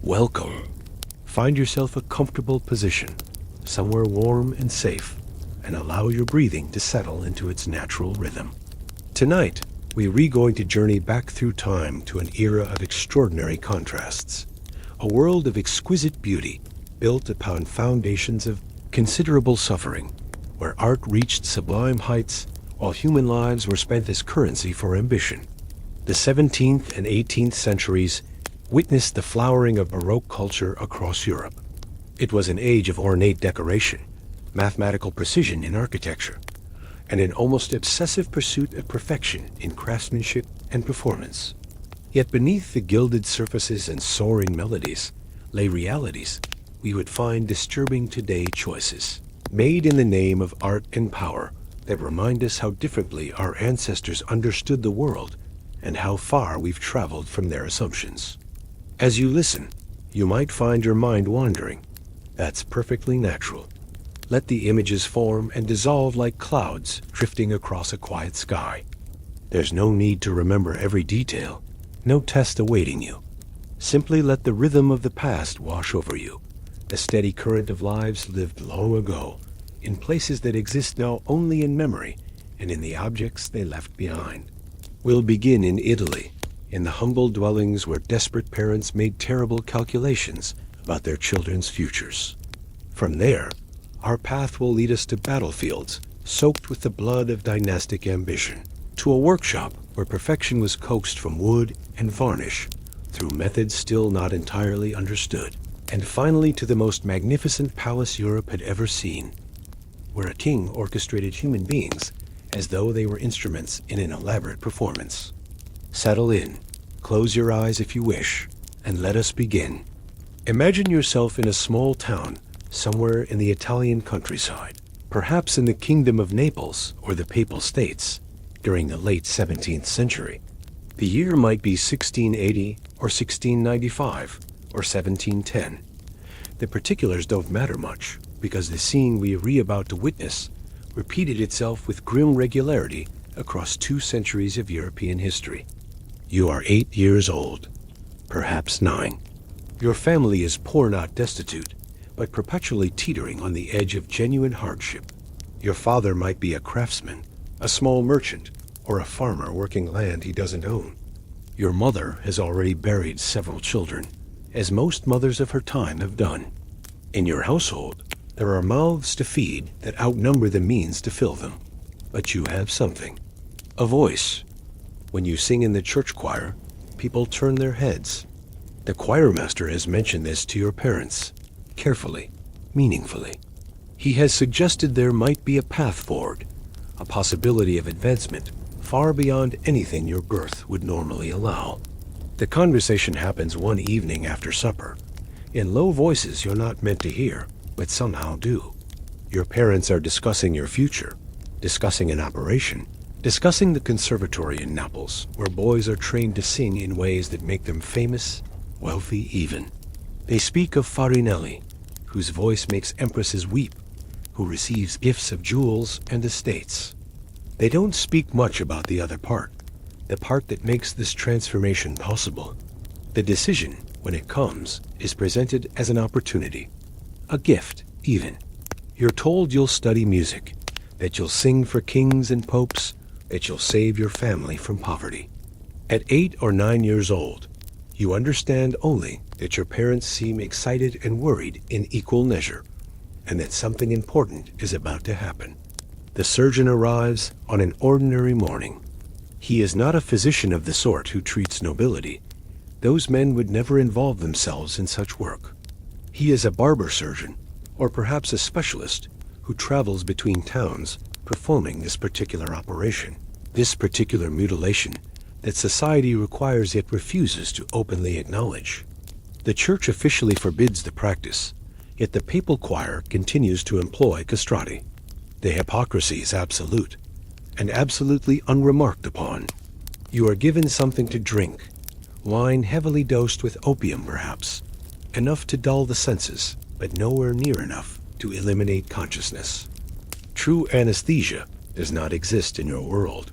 Welcome. Find yourself a comfortable position, somewhere warm and safe, and allow your breathing to settle into its natural rhythm. Tonight, we're going to journey back through time to an era of extraordinary contrasts, a world of exquisite beauty built upon foundations of considerable suffering, where art reached sublime heights while human lives were spent as currency for ambition. The 17th and 18th centuries witnessed the flowering of Baroque culture across Europe. It was an age of ornate decoration, mathematical precision in architecture, and an almost obsessive pursuit of perfection in craftsmanship and performance. Yet beneath the gilded surfaces and soaring melodies lay realities we would find disturbing today, choices made in the name of art and power that remind us how differently our ancestors understood the world and how far we've traveled from their assumptions. As you listen, you might find your mind wandering. That's perfectly natural. Let the images form and dissolve like clouds drifting across a quiet sky. There's no need to remember every detail, no test awaiting you. Simply let the rhythm of the past wash over you, the steady current of lives lived long ago, in places that exist now only in memory and in the objects they left behind. We'll begin in Italy, in the humble dwellings where desperate parents made terrible calculations about their children's futures. From there, our path will lead us to battlefields soaked with the blood of dynastic ambition, to a workshop where perfection was coaxed from wood and varnish through methods still not entirely understood, and finally to the most magnificent palace Europe had ever seen, where a king orchestrated human beings as though they were instruments in an elaborate performance. Settle in, close your eyes if you wish, and let us begin. Imagine yourself in a small town somewhere in the Italian countryside, perhaps in the Kingdom of Naples or the Papal States, during the late 17th century. The year might be 1680 or 1695 or 1710. The particulars don't matter much, because the scene we are about to witness repeated itself with grim regularity across 2 centuries of European history. You are 8 years old, perhaps 9. Your family is poor, not destitute, but perpetually teetering on the edge of genuine hardship. Your father might be a craftsman, a small merchant, or a farmer working land he doesn't own. Your mother has already buried several children, as most mothers of her time have done. In your household, there are mouths to feed that outnumber the means to fill them. But you have something. A voice. When you sing in the church choir, people turn their heads. The choir master has mentioned this to your parents, carefully, meaningfully. He has suggested there might be a path forward, a possibility of advancement far beyond anything your birth would normally allow. The conversation happens one evening after supper, in low voices you're not meant to hear, but somehow do. Your parents are discussing your future, discussing an operation, discussing the conservatory in Naples, where boys are trained to sing in ways that make them famous, wealthy even. They speak of Farinelli, whose voice makes empresses weep, who receives gifts of jewels and estates. They don't speak much about the other part, the part that makes this transformation possible. The decision, when it comes, is presented as an opportunity. A gift, even. You're told you'll study music, that you'll sing for kings and popes, that you'll save your family from poverty. At 8 or 9 years old, you understand only that your parents seem excited and worried in equal measure, and that something important is about to happen. The surgeon arrives on an ordinary morning. He is not a physician of the sort who treats nobility. Those men would never involve themselves in such work. He is a barber surgeon, or perhaps a specialist, who travels between towns performing this particular operation, this particular mutilation that society requires yet refuses to openly acknowledge. The church officially forbids the practice, yet the papal choir continues to employ castrati. The hypocrisy is absolute, and absolutely unremarked upon. You are given something to drink, wine heavily dosed with opium perhaps, enough to dull the senses, but nowhere near enough to eliminate consciousness. True anesthesia does not exist in your world.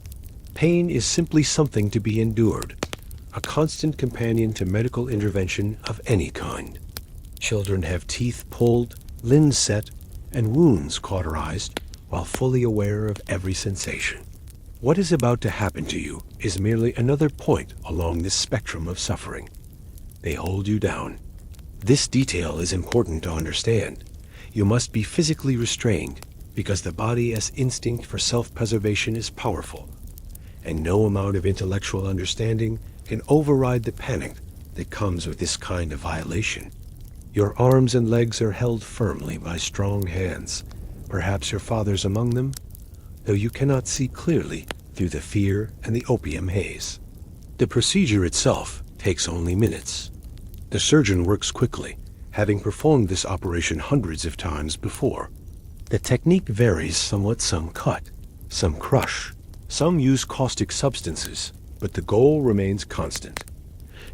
Pain is simply something to be endured, a constant companion to medical intervention of any kind. Children have teeth pulled, limbs set, and wounds cauterized while fully aware of every sensation. What is about to happen to you is merely another point along this spectrum of suffering. They hold you down. This detail is important to understand. You must be physically restrained because the body's instinct for self-preservation is powerful, and no amount of intellectual understanding can override the panic that comes with this kind of violation. Your arms and legs are held firmly by strong hands, perhaps your father's among them, though you cannot see clearly through the fear and the opium haze. The procedure itself takes only minutes. The surgeon works quickly, having performed this operation hundreds of times before. The technique varies somewhat. Some cut, some crush, some use caustic substances, but the goal remains constant.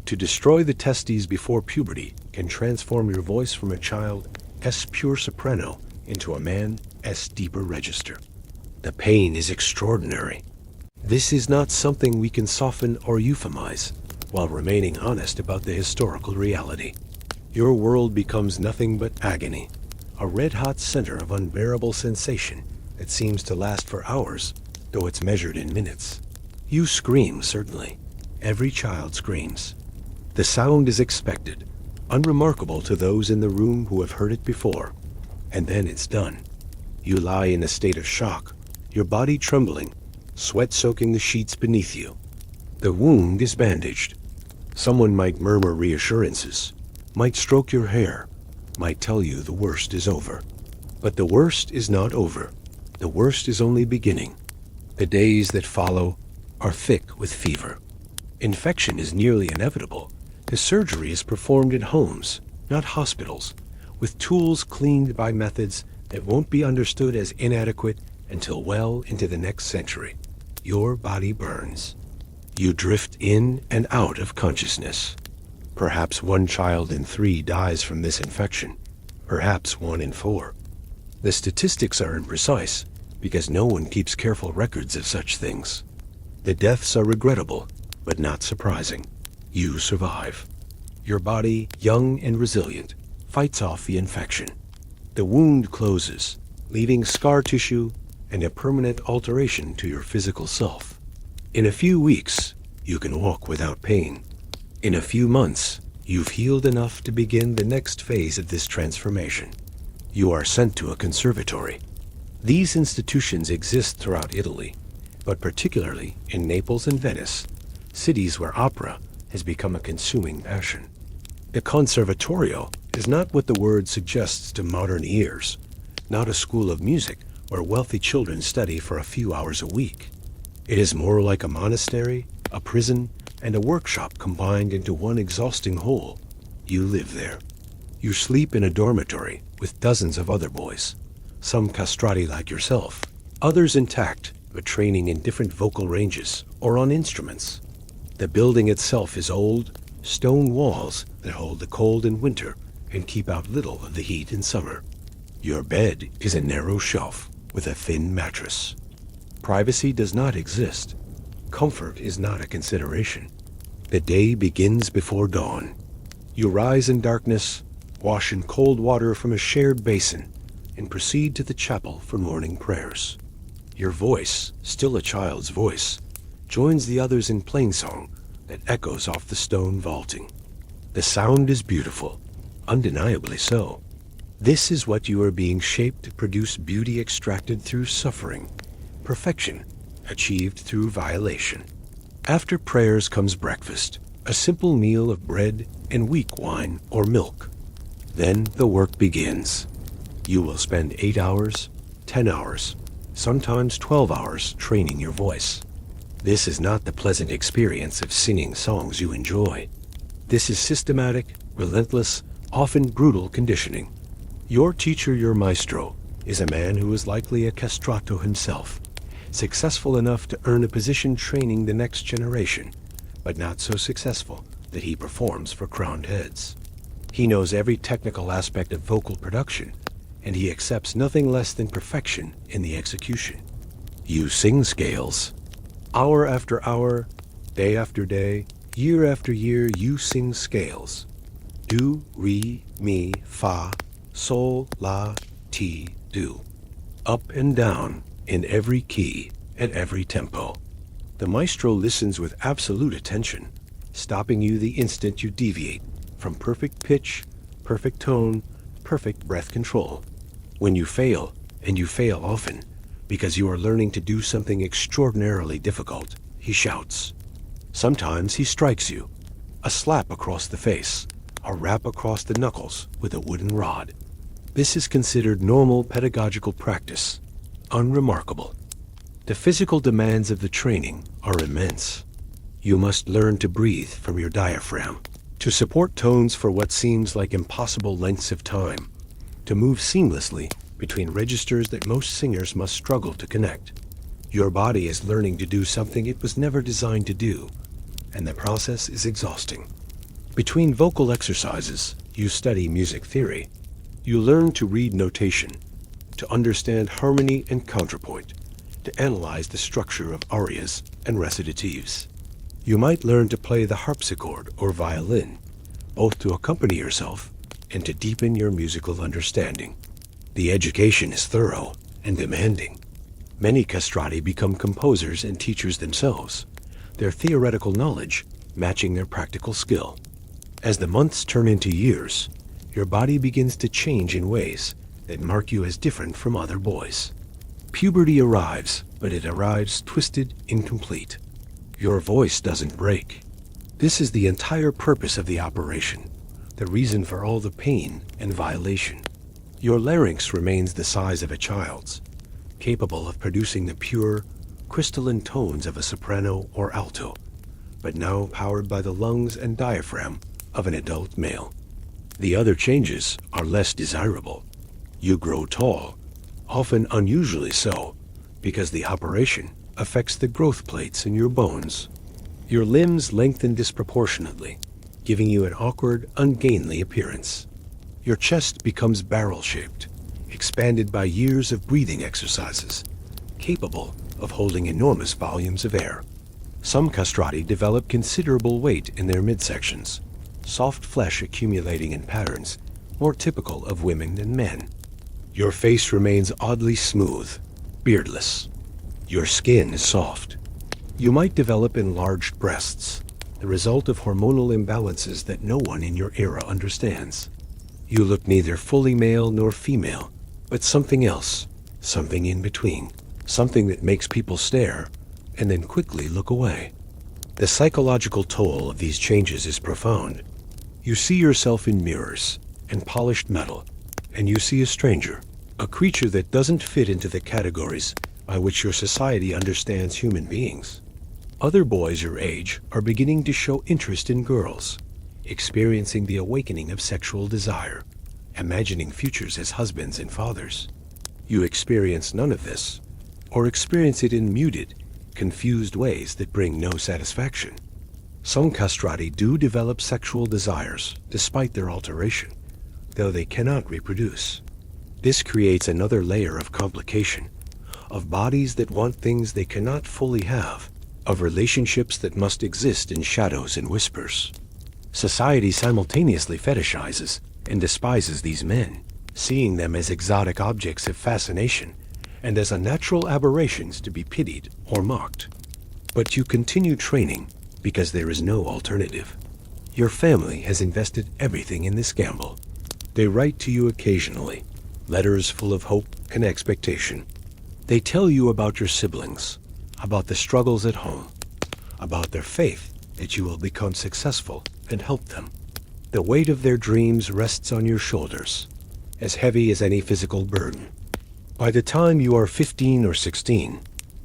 To destroy the testes before puberty can transform your voice from a child's pure soprano into a man's deeper register. The pain is extraordinary. This is not something we can soften or euphemize while remaining honest about the historical reality. Your world becomes nothing but agony, a red-hot center of unbearable sensation that seems to last for hours, though it's measured in minutes. You scream, certainly. Every child screams. The sound is expected, unremarkable to those in the room who have heard it before. And then it's done. You lie in a state of shock, your body trembling, sweat soaking the sheets beneath you. The wound is bandaged. Someone might murmur reassurances, might stroke your hair, might tell you the worst is over. But the worst is not over. The worst is only beginning. The days that follow are thick with fever. Infection is nearly inevitable. The surgery is performed in homes, not hospitals, with tools cleaned by methods that won't be understood as inadequate until well into the next century. Your body burns. You drift in and out of consciousness. Perhaps 1 child in 3 dies from this infection, perhaps 1 in 4. The statistics are imprecise because no one keeps careful records of such things. The deaths are regrettable, but not surprising. You survive. Your body, young and resilient, fights off the infection. The wound closes, leaving scar tissue and a permanent alteration to your physical self. In a few weeks, you can walk without pain. In a few months, you've healed enough to begin the next phase of this transformation. You are sent to a conservatory. These institutions exist throughout Italy, but particularly in Naples and Venice, cities where opera has become a consuming passion. The conservatorio is not what the word suggests to modern ears, not a school of music where wealthy children study for a few hours a week. It is more like a monastery, a prison, and a workshop combined into one exhausting whole. You live there. You sleep in a dormitory with dozens of other boys, some castrati like yourself, others intact but training in different vocal ranges or on instruments. The building itself is old, stone walls that hold the cold in winter and keep out little of the heat in summer. Your bed is a narrow shelf with a thin mattress. Privacy does not exist. Comfort is not a consideration. The day begins before dawn. You rise in darkness, wash in cold water from a shared basin, and proceed to the chapel for morning prayers. Your voice, still a child's voice, joins the others in plainsong that echoes off the stone vaulting. The sound is beautiful, undeniably so. This is what you are being shaped to produce: beauty extracted through suffering, perfection achieved through violation. After prayers comes breakfast, a simple meal of bread and weak wine or milk. Then the work begins. You will spend 8 hours, 10 hours, sometimes 12 hours training your voice. This is not the pleasant experience of singing songs you enjoy. This is systematic, relentless, often brutal conditioning. Your teacher, your maestro, is a man who is likely a castrato himself, successful enough to earn a position training the next generation, but not so successful that he performs for crowned heads. He knows every technical aspect of vocal production, and he accepts nothing less than perfection in the execution. You sing scales. Hour after hour, day after day, Year after year, you sing scales. Do, re, mi, fa, sol, la, ti, do. Up and down, in every key, at every tempo. The maestro listens with absolute attention, stopping you the instant you deviate from perfect pitch, perfect tone, perfect breath control. When you fail, and you fail often, because you are learning to do something extraordinarily difficult, he shouts. Sometimes he strikes you, a slap across the face, a rap across the knuckles with a wooden rod. This is considered normal pedagogical practice, unremarkable. The physical demands of the training are immense. You must learn to breathe from your diaphragm, to support tones for what seems like impossible lengths of time, to move seamlessly between registers that most singers must struggle to connect. Your body is learning to do something it was never designed to do, and the process is exhausting. Between vocal exercises, you study music theory. You learn to read notation, to understand harmony and counterpoint, to analyze the structure of arias and recitatives. You might learn to play the harpsichord or violin, both to accompany yourself and to deepen your musical understanding. The education is thorough and demanding. Many castrati become composers and teachers themselves, their theoretical knowledge matching their practical skill. As the months turn into years, your body begins to change in ways that mark you as different from other boys. Puberty arrives, but it arrives twisted, incomplete. Your voice doesn't break. This is the entire purpose of the operation, the reason for all the pain and violation. Your larynx remains the size of a child's, capable of producing the pure, crystalline tones of a soprano or alto, but now powered by the lungs and diaphragm of an adult male. The other changes are less desirable. You grow tall, often unusually so, because the operation affects the growth plates in your bones. Your limbs lengthen disproportionately, giving you an awkward, ungainly appearance. Your chest becomes barrel-shaped, expanded by years of breathing exercises, capable of holding enormous volumes of air. Some castrati develop considerable weight in their midsections, soft flesh accumulating in patterns more typical of women than men. Your face remains oddly smooth, beardless. Your skin is soft. You might develop enlarged breasts, the result of hormonal imbalances that no one in your era understands. You look neither fully male nor female, but something else, something in between, something that makes people stare and then quickly look away. The psychological toll of these changes is profound. You see yourself in mirrors and polished metal, and you see a stranger, a creature that doesn't fit into the categories by which your society understands human beings. Other boys your age are beginning to show interest in girls, experiencing the awakening of sexual desire, imagining futures as husbands and fathers. You experience none of this, or experience it in muted, confused ways that bring no satisfaction. Some castrati do develop sexual desires despite their alteration, though they cannot reproduce. This creates another layer of complication, of bodies that want things they cannot fully have, of relationships that must exist in shadows and whispers. Society simultaneously fetishizes and despises these men, seeing them as exotic objects of fascination and as unnatural aberrations to be pitied or mocked. But you continue training because there is no alternative. Your family has invested everything in this gamble. They write to you occasionally, letters full of hope and expectation. They tell you about your siblings, about the struggles at home, about their faith that you will become successful and help them. The weight of their dreams rests on your shoulders, as heavy as any physical burden. By the time you are 15 or 16,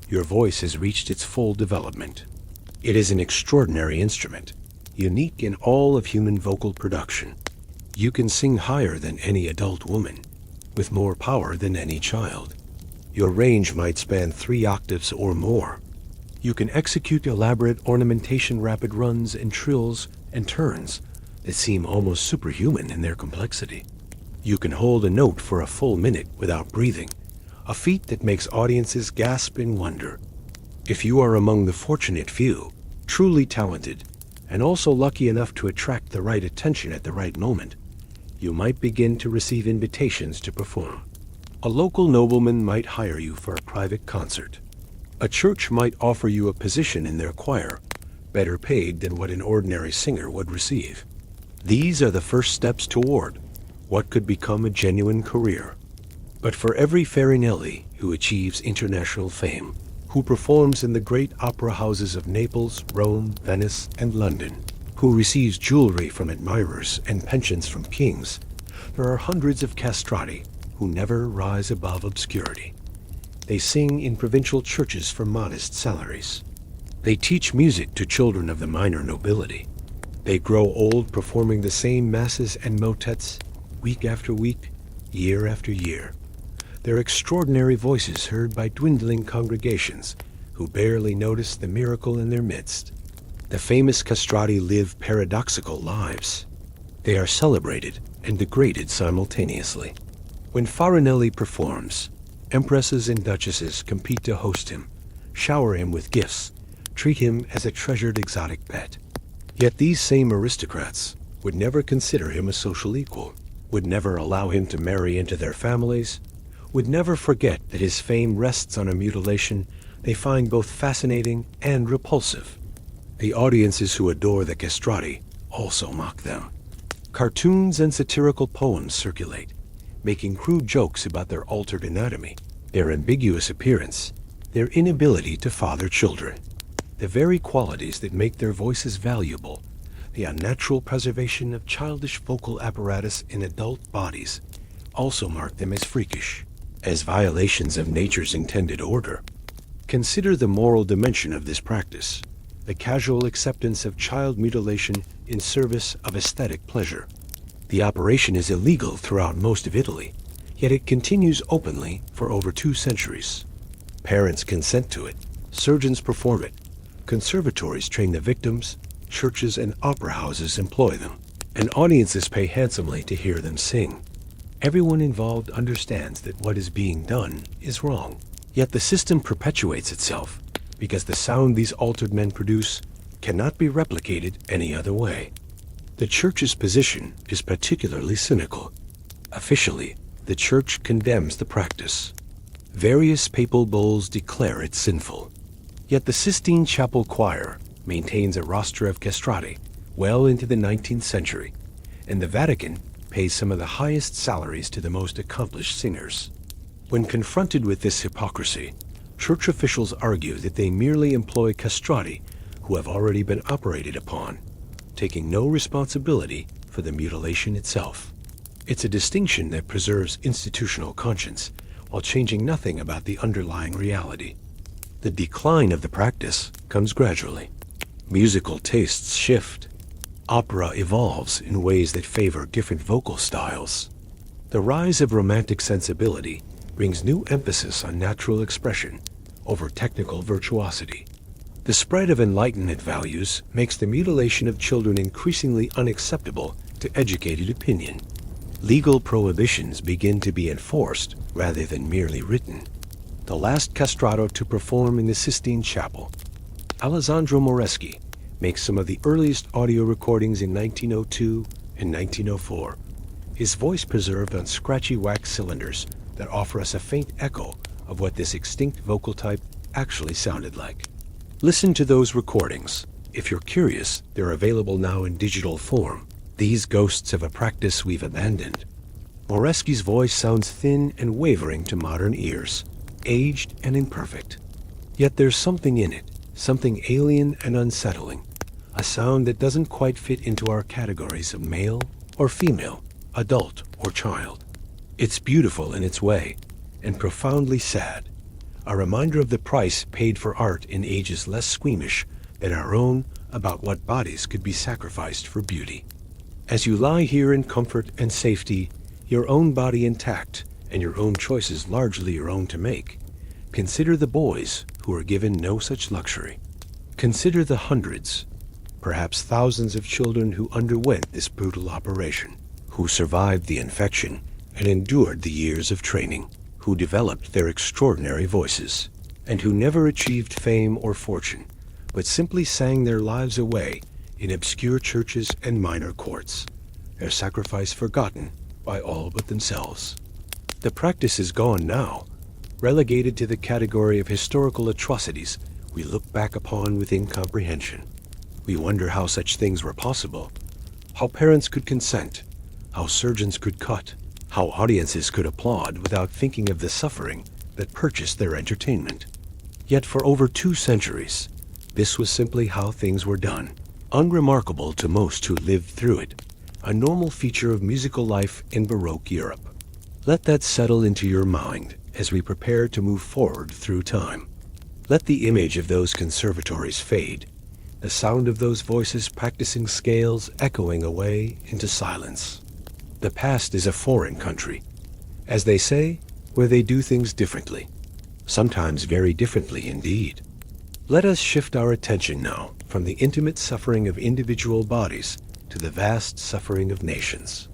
your voice has reached its full development. It is an extraordinary instrument, unique in all of human vocal production. You can sing higher than any adult woman, with more power than any child. Your range might span 3 octaves or more. You can execute elaborate ornamentation rapid runs and trills and turns that seem almost superhuman in their complexity. You can hold a note for a full minute without breathing, a feat that makes audiences gasp in wonder. If you are among the fortunate few, truly talented, and also lucky enough to attract the right attention at the right moment, you might begin to receive invitations to perform. A local nobleman might hire you for a private concert. A church might offer you a position in their choir, better paid than what an ordinary singer would receive. These are the first steps toward what could become a genuine career. But for every Farinelli who achieves international fame, who performs in the great opera houses of Naples, Rome, Venice, and London, who receives jewelry from admirers and pensions from kings, there are hundreds of castrati who never rise above obscurity. They sing in provincial churches for modest salaries. They teach music to children of the minor nobility. They grow old performing the same masses and motets week after week, year after year. Their extraordinary voices heard by dwindling congregations who barely notice the miracle in their midst. The famous castrati live paradoxical lives. They are celebrated and degraded simultaneously. When Farinelli performs, empresses and duchesses compete to host him, shower him with gifts, treat him as a treasured exotic pet. Yet these same aristocrats would never consider him a social equal, would never allow him to marry into their families, would never forget that his fame rests on a mutilation they find both fascinating and repulsive. The audiences who adore the castrati also mock them. Cartoons and satirical poems circulate, making crude jokes about their altered anatomy, their ambiguous appearance, their inability to father children. The very qualities that make their voices valuable, the unnatural preservation of childish vocal apparatus in adult bodies, also mark them as freakish, as violations of nature's intended order. Consider the moral dimension of this practice, the casual acceptance of child mutilation in service of aesthetic pleasure. The operation is illegal throughout most of Italy, yet it continues openly for over 2 centuries. Parents consent to it, surgeons perform it, conservatories train the victims, churches and opera houses employ them, and audiences pay handsomely to hear them sing. Everyone involved understands that what is being done is wrong, yet the system perpetuates itself because the sound these altered men produce cannot be replicated any other way. The church's position is particularly cynical. Officially, the church condemns the practice. Various papal bulls declare it sinful. Yet the Sistine Chapel Choir maintains a roster of castrati well into the 19th century, and the Vatican pays some of the highest salaries to the most accomplished singers. When confronted with this hypocrisy, church officials argue that they merely employ castrati who have already been operated upon, taking no responsibility for the mutilation itself. It's a distinction that preserves institutional conscience while changing nothing about the underlying reality. The decline of the practice comes gradually. Musical tastes shift. Opera evolves in ways that favor different vocal styles. The rise of romantic sensibility brings new emphasis on natural expression over technical virtuosity. The spread of Enlightenment values makes the mutilation of children increasingly unacceptable to educated opinion. Legal prohibitions begin to be enforced rather than merely written. The last castrato to perform in the Sistine Chapel, Alessandro Moreschi, makes some of the earliest audio recordings in 1902 and 1904. His voice preserved on scratchy wax cylinders that offer us a faint echo of what this extinct vocal type actually sounded like. Listen to those recordings. If you're curious, they're available now in digital form. These ghosts of a practice we've abandoned. Moreschi's voice sounds thin and wavering to modern ears, aged and imperfect. Yet there's something in it, something alien and unsettling, a sound that doesn't quite fit into our categories of male or female, adult or child. It's beautiful in its way, and profoundly sad, a reminder of the price paid for art in ages less squeamish than our own about what bodies could be sacrificed for beauty. As you lie here in comfort and safety, your own body intact, and your own choices largely your own to make, consider the boys who are given no such luxury. Consider the hundreds, perhaps thousands of children who underwent this brutal operation, who survived the infection and endured the years of training, who developed their extraordinary voices, and who never achieved fame or fortune, but simply sang their lives away in obscure churches and minor courts, their sacrifice forgotten by all but themselves. The practice is gone now, relegated to the category of historical atrocities we look back upon with incomprehension. We wonder how such things were possible, how parents could consent, how surgeons could cut, how audiences could applaud without thinking of the suffering that purchased their entertainment. Yet for over 2 centuries, this was simply how things were done, unremarkable to most who lived through it, a normal feature of musical life in Baroque Europe. Let that settle into your mind as we prepare to move forward through time. Let the image of those conservatories fade, the sound of those voices practicing scales echoing away into silence. The past is a foreign country, as they say, where they do things differently, sometimes very differently indeed. Let us shift our attention now from the intimate suffering of individual bodies to the vast suffering of nations.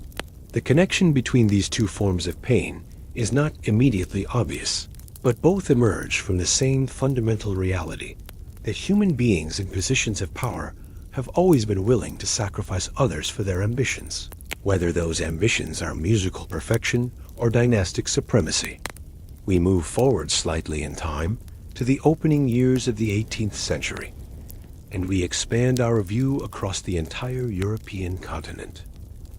The connection between these two forms of pain is not immediately obvious, but both emerge from the same fundamental reality that human beings in positions of power have always been willing to sacrifice others for their ambitions, whether those ambitions are musical perfection or dynastic supremacy. We move forward slightly in time to the opening years of the 18th century, and we expand our view across the entire European continent.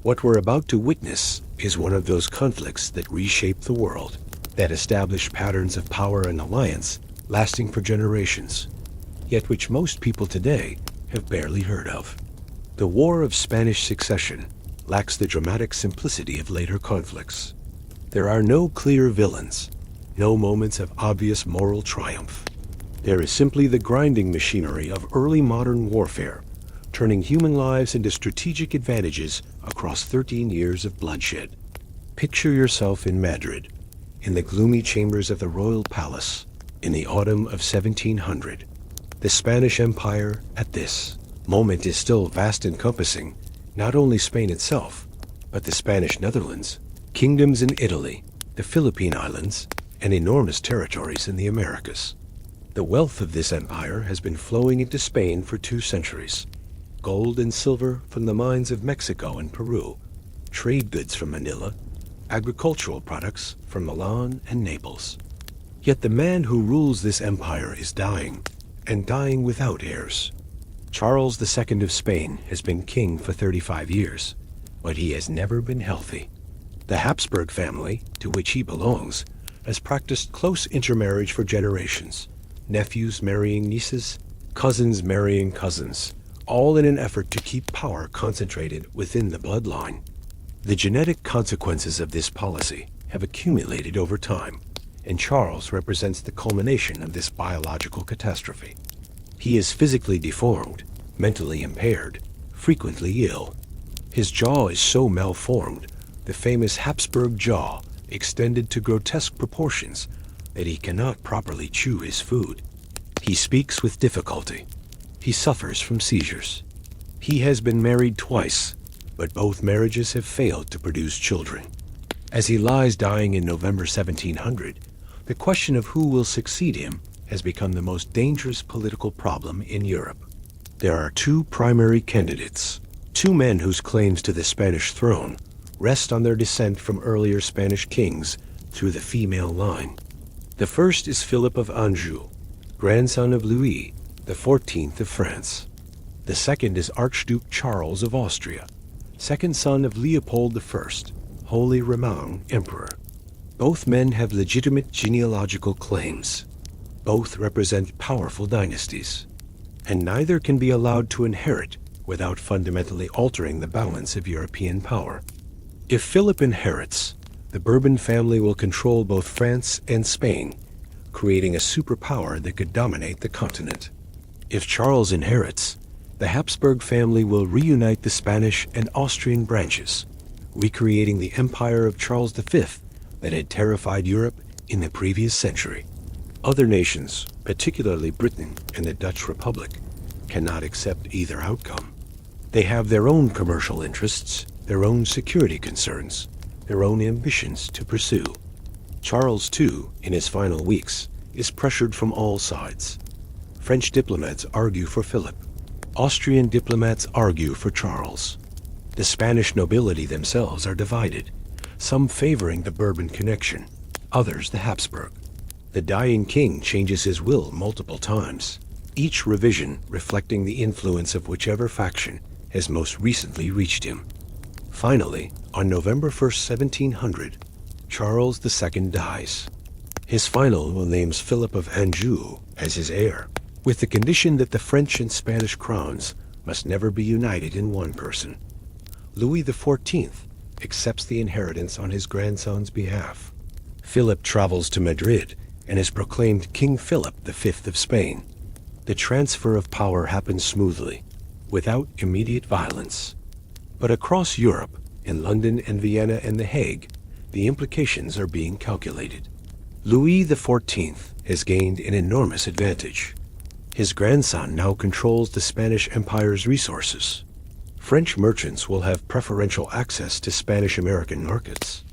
What we're about to witness is one of those conflicts that reshape the world, that establish patterns of power and alliance lasting for generations, yet which most people today have barely heard of. The War of Spanish Succession lacks the dramatic simplicity of later conflicts. There are no clear villains, no moments of obvious moral triumph. There is simply the grinding machinery of early modern warfare, turning human lives into strategic advantages across 13 years of bloodshed. Picture yourself in Madrid, in the gloomy chambers of the royal palace, in the autumn of 1700. The Spanish Empire, at this moment, is still vast, encompassing not only Spain itself, but the Spanish Netherlands, kingdoms in Italy, the Philippine Islands, and enormous territories in the Americas. The wealth of this empire has been flowing into Spain for 2 centuries. Gold and silver from the mines of Mexico and Peru, trade goods from Manila, agricultural products from Milan and Naples. Yet the man who rules this empire is dying, and dying without heirs. Charles II of Spain has been king for 35 years, but he has never been healthy. The Habsburg family, to which he belongs, has practiced close intermarriage for generations, nephews marrying nieces, cousins marrying cousins, all in an effort to keep power concentrated within the bloodline. The genetic consequences of this policy have accumulated over time, and Charles represents the culmination of this biological catastrophe. He is physically deformed, mentally impaired, frequently ill. His jaw is so malformed, the famous Habsburg jaw, extended to grotesque proportions, that he cannot properly chew his food. He speaks with difficulty. He suffers from seizures. He has been married twice, but both marriages have failed to produce children. As he lies dying in November 1700, the question of who will succeed him has become the most dangerous political problem in Europe. There are 2 primary candidates, 2 men whose claims to the Spanish throne rest on their descent from earlier Spanish kings through the female line. The first is Philip of Anjou, grandson of Louis XIV of France. The second is Archduke Charles of Austria, second son of Leopold I, Holy Roman Emperor. Both men have legitimate genealogical claims. Both represent powerful dynasties, and neither can be allowed to inherit without fundamentally altering the balance of European power. If Philip inherits, the Bourbon family will control both France and Spain, creating a superpower that could dominate the continent. If Charles inherits, the Habsburg family will reunite the Spanish and Austrian branches, recreating the empire of Charles V that had terrified Europe in the previous century. Other nations, particularly Britain and the Dutch Republic, cannot accept either outcome. They have their own commercial interests, their own security concerns, their own ambitions to pursue. Charles, too, in his final weeks, is pressured from all sides. French diplomats argue for Philip. Austrian diplomats argue for Charles. The Spanish nobility themselves are divided, some favoring the Bourbon connection, others the Habsburg. The dying king changes his will multiple times, each revision reflecting the influence of whichever faction has most recently reached him. Finally, on November 1st, 1700, Charles II dies. His final will names Philip of Anjou as his heir, with the condition that the French and Spanish crowns must never be united in one person. Louis XIV accepts the inheritance on his grandson's behalf. Philip travels to Madrid and is proclaimed King Philip V of Spain. The transfer of power happens smoothly, without immediate violence. But across Europe, in London and Vienna and The Hague, the implications are being calculated. Louis XIV has gained an enormous advantage. His grandson now controls the Spanish Empire's resources. French merchants will have preferential access to Spanish-American markets.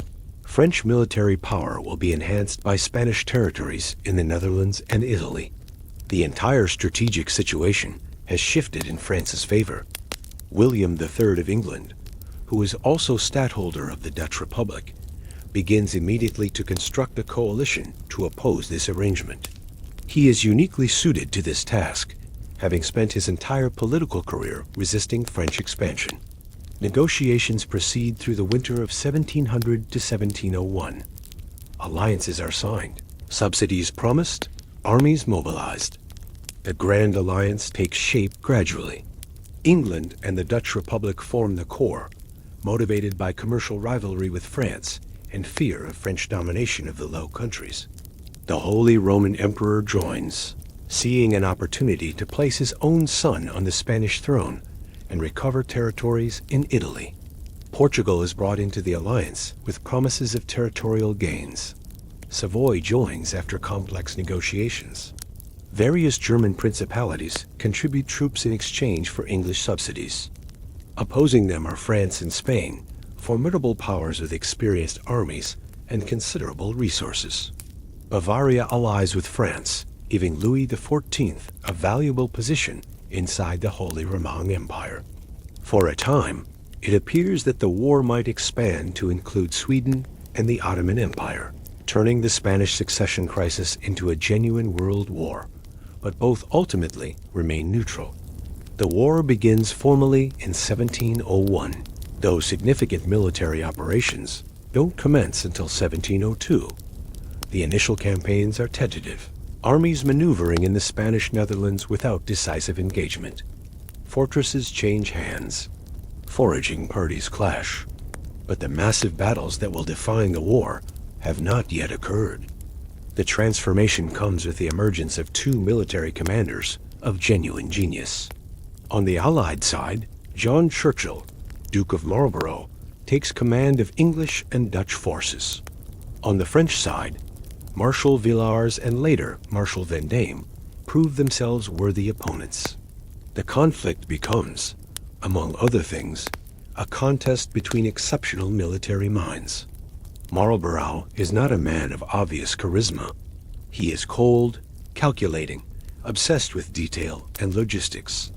French military power will be enhanced by Spanish territories in the Netherlands and Italy. The entire strategic situation has shifted in France's favor. William III of England, who is also stadtholder of the Dutch Republic, begins immediately to construct a coalition to oppose this arrangement. He is uniquely suited to this task, having spent his entire political career resisting French expansion. Negotiations proceed through the winter of 1700 to 1701. Alliances are signed, subsidies promised, armies mobilized. The Grand Alliance takes shape gradually. England and the Dutch Republic form the core, motivated by commercial rivalry with France and fear of French domination of the Low Countries. The Holy Roman Emperor joins, seeing an opportunity to place his own son on the Spanish throne and recover territories in Italy. Portugal is brought into the alliance with promises of territorial gains. Savoy joins after complex negotiations. Various German principalities contribute troops in exchange for English subsidies. Opposing them are France and Spain, formidable powers with experienced armies and considerable resources. Bavaria allies with France, giving Louis XIV a valuable position inside the Holy Roman Empire. For a time, it appears that the war might expand to include Sweden and the Ottoman Empire, turning the Spanish succession crisis into a genuine world war, but both ultimately remain neutral. The war begins formally in 1701, though significant military operations don't commence until 1702. The initial campaigns are tentative, armies maneuvering in the Spanish Netherlands without decisive engagement. Fortresses change hands. Foraging parties clash. But the massive battles that will define the war have not yet occurred. The transformation comes with the emergence of two military commanders of genuine genius. On the Allied side, John Churchill, Duke of Marlborough, takes command of English and Dutch forces. On the French side, Marshal Villars and later Marshal Vendôme prove themselves worthy opponents. The conflict becomes, among other things, a contest between exceptional military minds. Marlborough is not a man of obvious charisma. He is cold, calculating, obsessed with detail and logistics.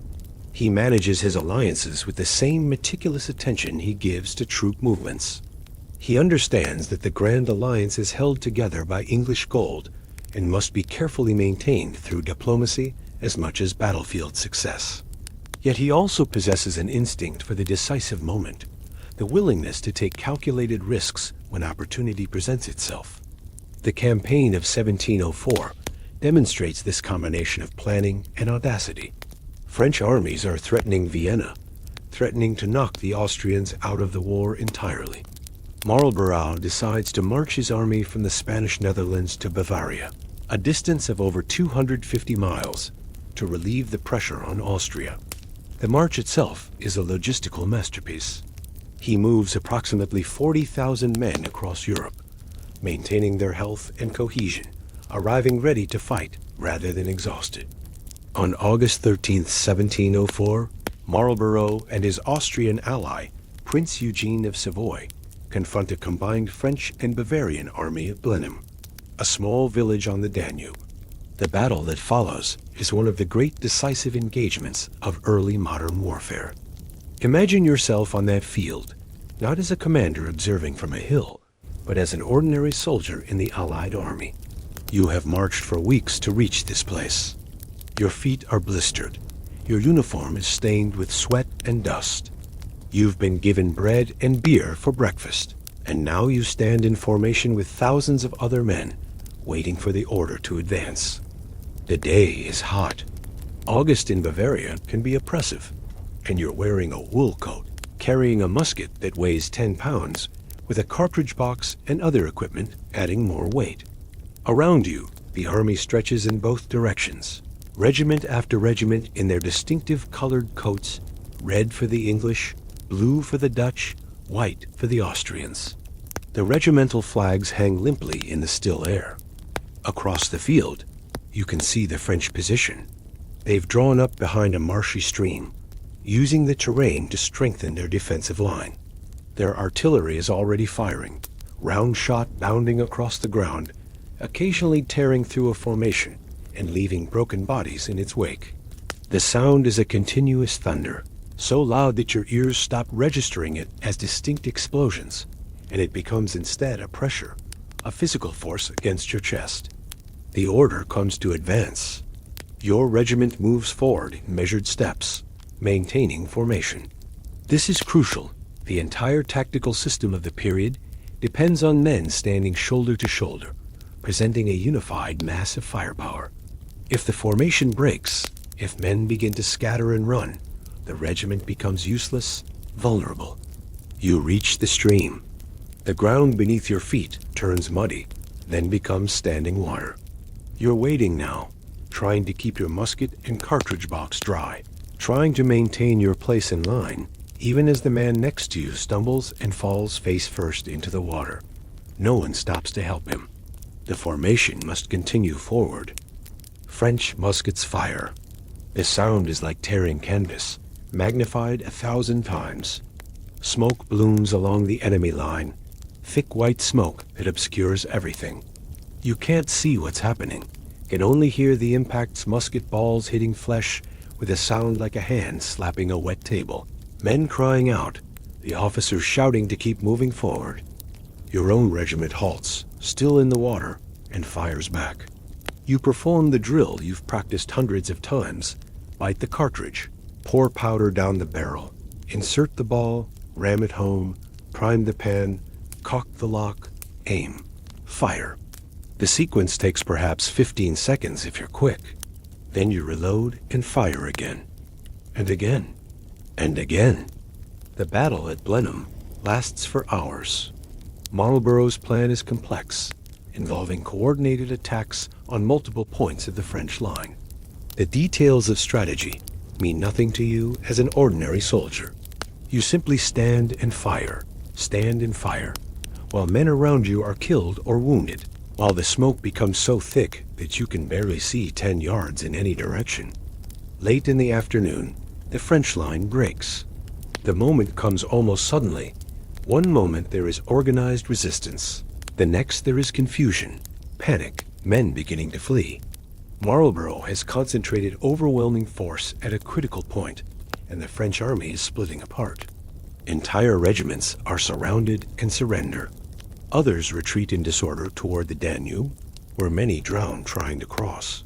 He manages his alliances with the same meticulous attention he gives to troop movements. He understands that the Grand Alliance is held together by English gold and must be carefully maintained through diplomacy as much as battlefield success. Yet he also possesses an instinct for the decisive moment, the willingness to take calculated risks when opportunity presents itself. The campaign of 1704 demonstrates this combination of planning and audacity. French armies are threatening Vienna, threatening to knock the Austrians out of the war entirely. Marlborough decides to march his army from the Spanish Netherlands to Bavaria, a distance of over 250 miles, to relieve the pressure on Austria. The march itself is a logistical masterpiece. He moves approximately 40,000 men across Europe, maintaining their health and cohesion, arriving ready to fight rather than exhausted. On August 13, 1704, Marlborough and his Austrian ally, Prince Eugene of Savoy, confront a combined French and Bavarian army at Blenheim, a small village on the Danube. The battle that follows is one of the great decisive engagements of early modern warfare. Imagine yourself on that field, not as a commander observing from a hill, but as an ordinary soldier in the Allied army. You have marched for weeks to reach this place. Your feet are blistered. Your uniform is stained with sweat and dust. You've been given bread and beer for breakfast, and now you stand in formation with thousands of other men, waiting for the order to advance. The day is hot. August in Bavaria can be oppressive, and you're wearing a wool coat, carrying a musket that weighs 10 pounds, with a cartridge box and other equipment adding more weight. Around you, the army stretches in both directions, regiment after regiment in their distinctive colored coats, red for the English, blue for the Dutch, white for the Austrians. The regimental flags hang limply in the still air. Across the field, you can see the French position. They've drawn up behind a marshy stream, using the terrain to strengthen their defensive line. Their artillery is already firing, round shot bounding across the ground, occasionally tearing through a formation and leaving broken bodies in its wake. The sound is a continuous thunder, so loud that your ears stop registering it as distinct explosions, and it becomes instead a pressure, a physical force against your chest. The order comes to advance. Your regiment moves forward in measured steps, maintaining formation. This is crucial. The entire tactical system of the period depends on men standing shoulder to shoulder, presenting a unified mass of firepower. If the formation breaks, if men begin to scatter and run, the regiment becomes useless, vulnerable. You reach the stream. The ground beneath your feet turns muddy, then becomes standing water. You're waiting now, trying to keep your musket and cartridge box dry, trying to maintain your place in line, even as the man next to you stumbles and falls face first into the water. No one stops to help him. The formation must continue forward. French muskets fire. The sound is like tearing canvas, magnified 1,000 times. Smoke blooms along the enemy line, thick white smoke that obscures everything. You can't see what's happening, can only hear the impact's musket balls hitting flesh with a sound like a hand slapping a wet table. Men crying out, the officers shouting to keep moving forward. Your own regiment halts, still in the water, and fires back. You perform the drill you've practiced hundreds of times. Bite the cartridge, pour powder down the barrel, insert the ball, ram it home, prime the pan, cock the lock, aim, fire. The sequence takes perhaps 15 seconds if you're quick. Then you reload and fire again, and again, and again. The battle at Blenheim lasts for hours. Marlborough's plan is complex, involving coordinated attacks on multiple points of the French line. The details of strategy mean nothing to you as an ordinary soldier. You simply stand and fire, while men around you are killed or wounded, while the smoke becomes so thick that you can barely see 10 yards in any direction. Late in the afternoon, the French line breaks. The moment comes almost suddenly. One moment there is organized resistance. The next there is confusion, panic, men beginning to flee. Marlborough has concentrated overwhelming force at a critical point, and the French army is splitting apart. Entire regiments are surrounded and surrender. Others retreat in disorder toward the Danube, where many drown trying to cross.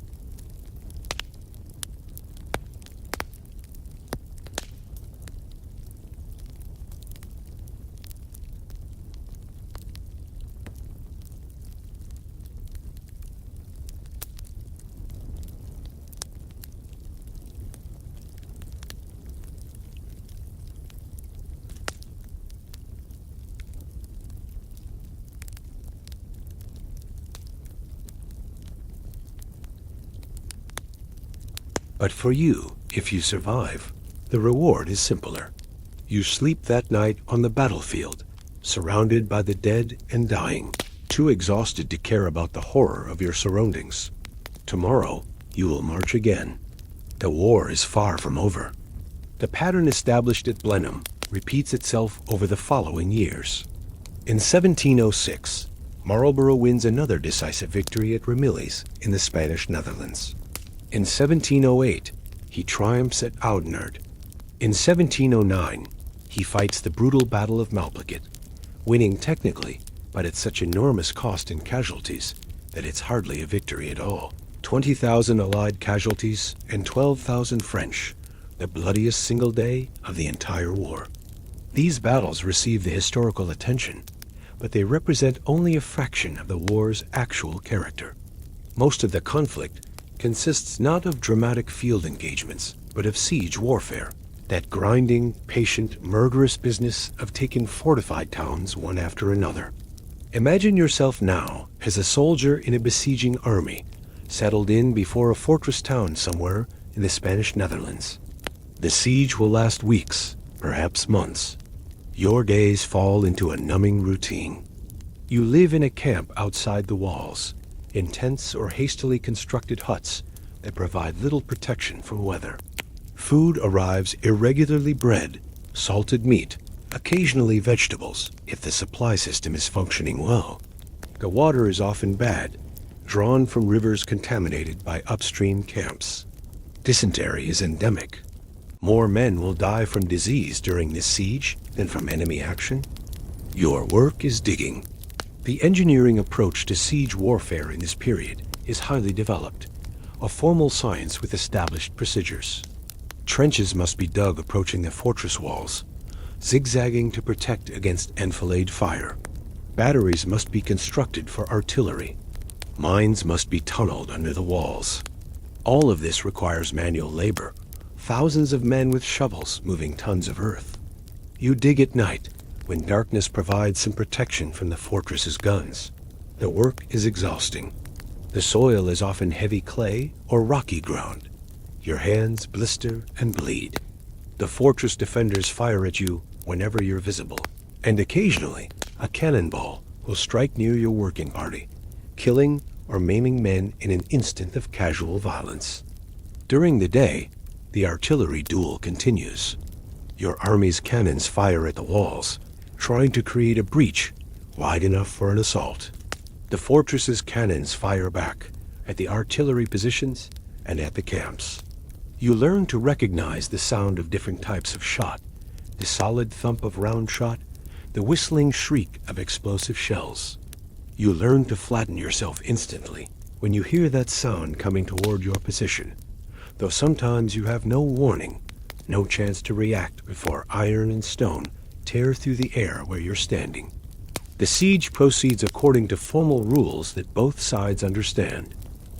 But for you, if you survive, the reward is simpler. You sleep that night on the battlefield, surrounded by the dead and dying, too exhausted to care about the horror of your surroundings. Tomorrow, you will march again. The war is far from over. The pattern established at Blenheim repeats itself over the following years. In 1706, Marlborough wins another decisive victory at Ramillies in the Spanish Netherlands. In 1708, he triumphs at Oudenaarde. In 1709, he fights the brutal Battle of Malplaquet, winning technically, but at such enormous cost in casualties that it's hardly a victory at all. 20,000 Allied casualties and 12,000 French, the bloodiest single day of the entire war. These battles receive the historical attention, but they represent only a fraction of the war's actual character. Most of the conflict consists not of dramatic field engagements, but of siege warfare, that grinding, patient, murderous business of taking fortified towns one after another. Imagine yourself now as a soldier in a besieging army, settled in before a fortress town somewhere in the Spanish Netherlands. The siege will last weeks, perhaps months. Your days fall into a numbing routine. You live in a camp outside the walls, in tents or hastily constructed huts that provide little protection from weather. Food arrives irregularly bred, salted meat, occasionally vegetables, if the supply system is functioning well. The water is often bad, drawn from rivers contaminated by upstream camps. Dysentery is endemic. More men will die from disease during this siege than from enemy action. Your work is digging. The engineering approach to siege warfare in this period is highly developed, a formal science with established procedures. Trenches must be dug approaching the fortress walls, zigzagging to protect against enfilade fire. Batteries must be constructed for artillery. Mines must be tunneled under the walls. All of this requires manual labor, thousands of men with shovels moving tons of earth. You dig at night, when darkness provides some protection from the fortress's guns. The work is exhausting. The soil is often heavy clay or rocky ground. Your hands blister and bleed. The fortress defenders fire at you whenever you're visible, and occasionally a cannonball will strike near your working party, killing or maiming men in an instant of casual violence. During the day, the artillery duel continues. Your army's cannons fire at the walls, trying to create a breach wide enough for an assault. The fortress's cannons fire back at the artillery positions and at the camps. You learn to recognize the sound of different types of shot, the solid thump of round shot, the whistling shriek of explosive shells. You learn to flatten yourself instantly when you hear that sound coming toward your position, though sometimes you have no warning, no chance to react before iron and stone tear through the air where you're standing. The siege proceeds according to formal rules that both sides understand.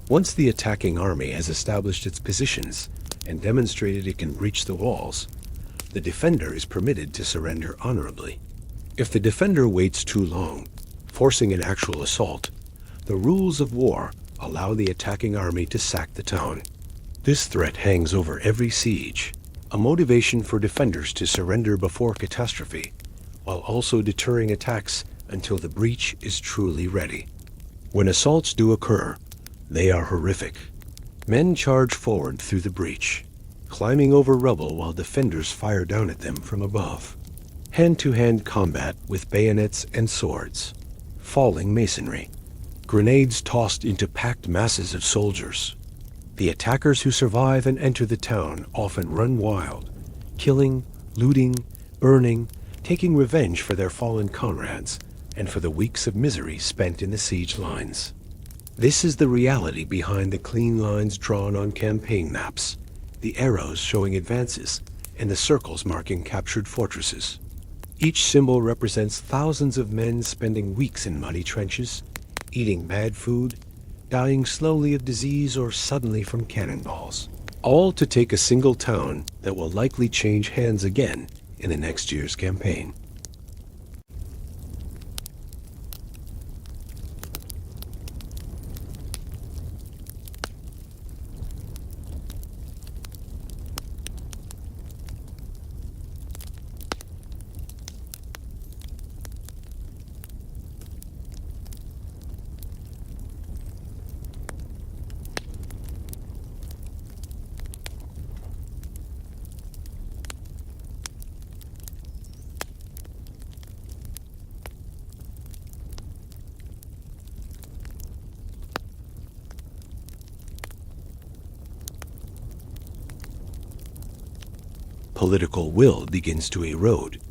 Once the attacking army has established its positions and demonstrated it can breach the walls, the defender is permitted to surrender honorably. If the defender waits too long, forcing an actual assault, the rules of war allow the attacking army to sack the town. This threat hangs over every siege, a motivation for defenders to surrender before catastrophe, while also deterring attacks until the breach is truly ready. When assaults do occur, they are horrific. Men charge forward through the breach, climbing over rubble while defenders fire down at them from above. Hand-to-hand combat with bayonets and swords, falling masonry, grenades tossed into packed masses of soldiers. The attackers who survive and enter the town often run wild, killing, looting, burning, taking revenge for their fallen comrades and for the weeks of misery spent in the siege lines. This is the reality behind the clean lines drawn on campaign maps, the arrows showing advances, and the circles marking captured fortresses. Each symbol represents thousands of men spending weeks in muddy trenches, eating bad food, dying slowly of disease or suddenly from cannonballs, all to take a single town that will likely change hands again in the next year's campaign. political will begins to erode.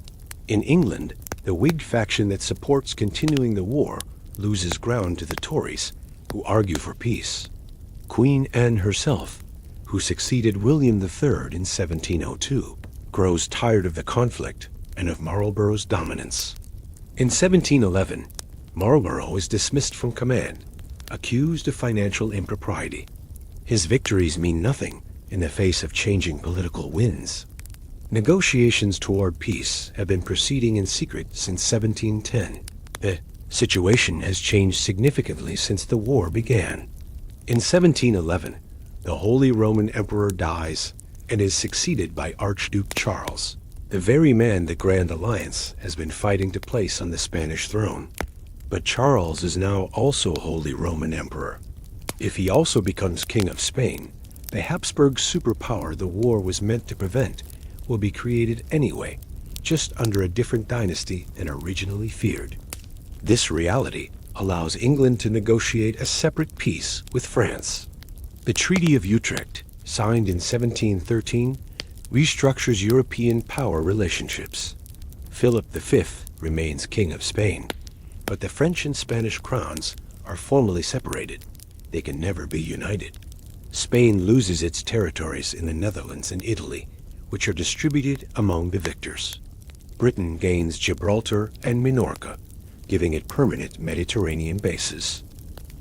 In England, the Whig faction that supports continuing the war loses ground to the Tories, who argue for peace. Queen Anne herself, who succeeded William III in 1702, grows tired of the conflict and of Marlborough's dominance. In 1711, Marlborough is dismissed from command, accused of financial impropriety. His victories mean nothing in the face of changing political winds. Negotiations toward peace have been proceeding in secret since 1710. The situation has changed significantly since the war began. In 1711, the Holy Roman Emperor dies and is succeeded by Archduke Charles, the very man the Grand Alliance has been fighting to place on the Spanish throne. But Charles is now also Holy Roman Emperor. If he also becomes King of Spain, the Habsburg superpower the war was meant to prevent will be created anyway, just under a different dynasty than originally feared. This reality allows England to negotiate a separate peace with France. The Treaty of Utrecht, signed in 1713, restructures European power relationships. Philip V remains King of Spain, but the French and Spanish crowns are formally separated. They can never be united. Spain loses its territories in the Netherlands and Italy, which are distributed among the victors. Britain gains Gibraltar and Minorca, giving it permanent Mediterranean bases.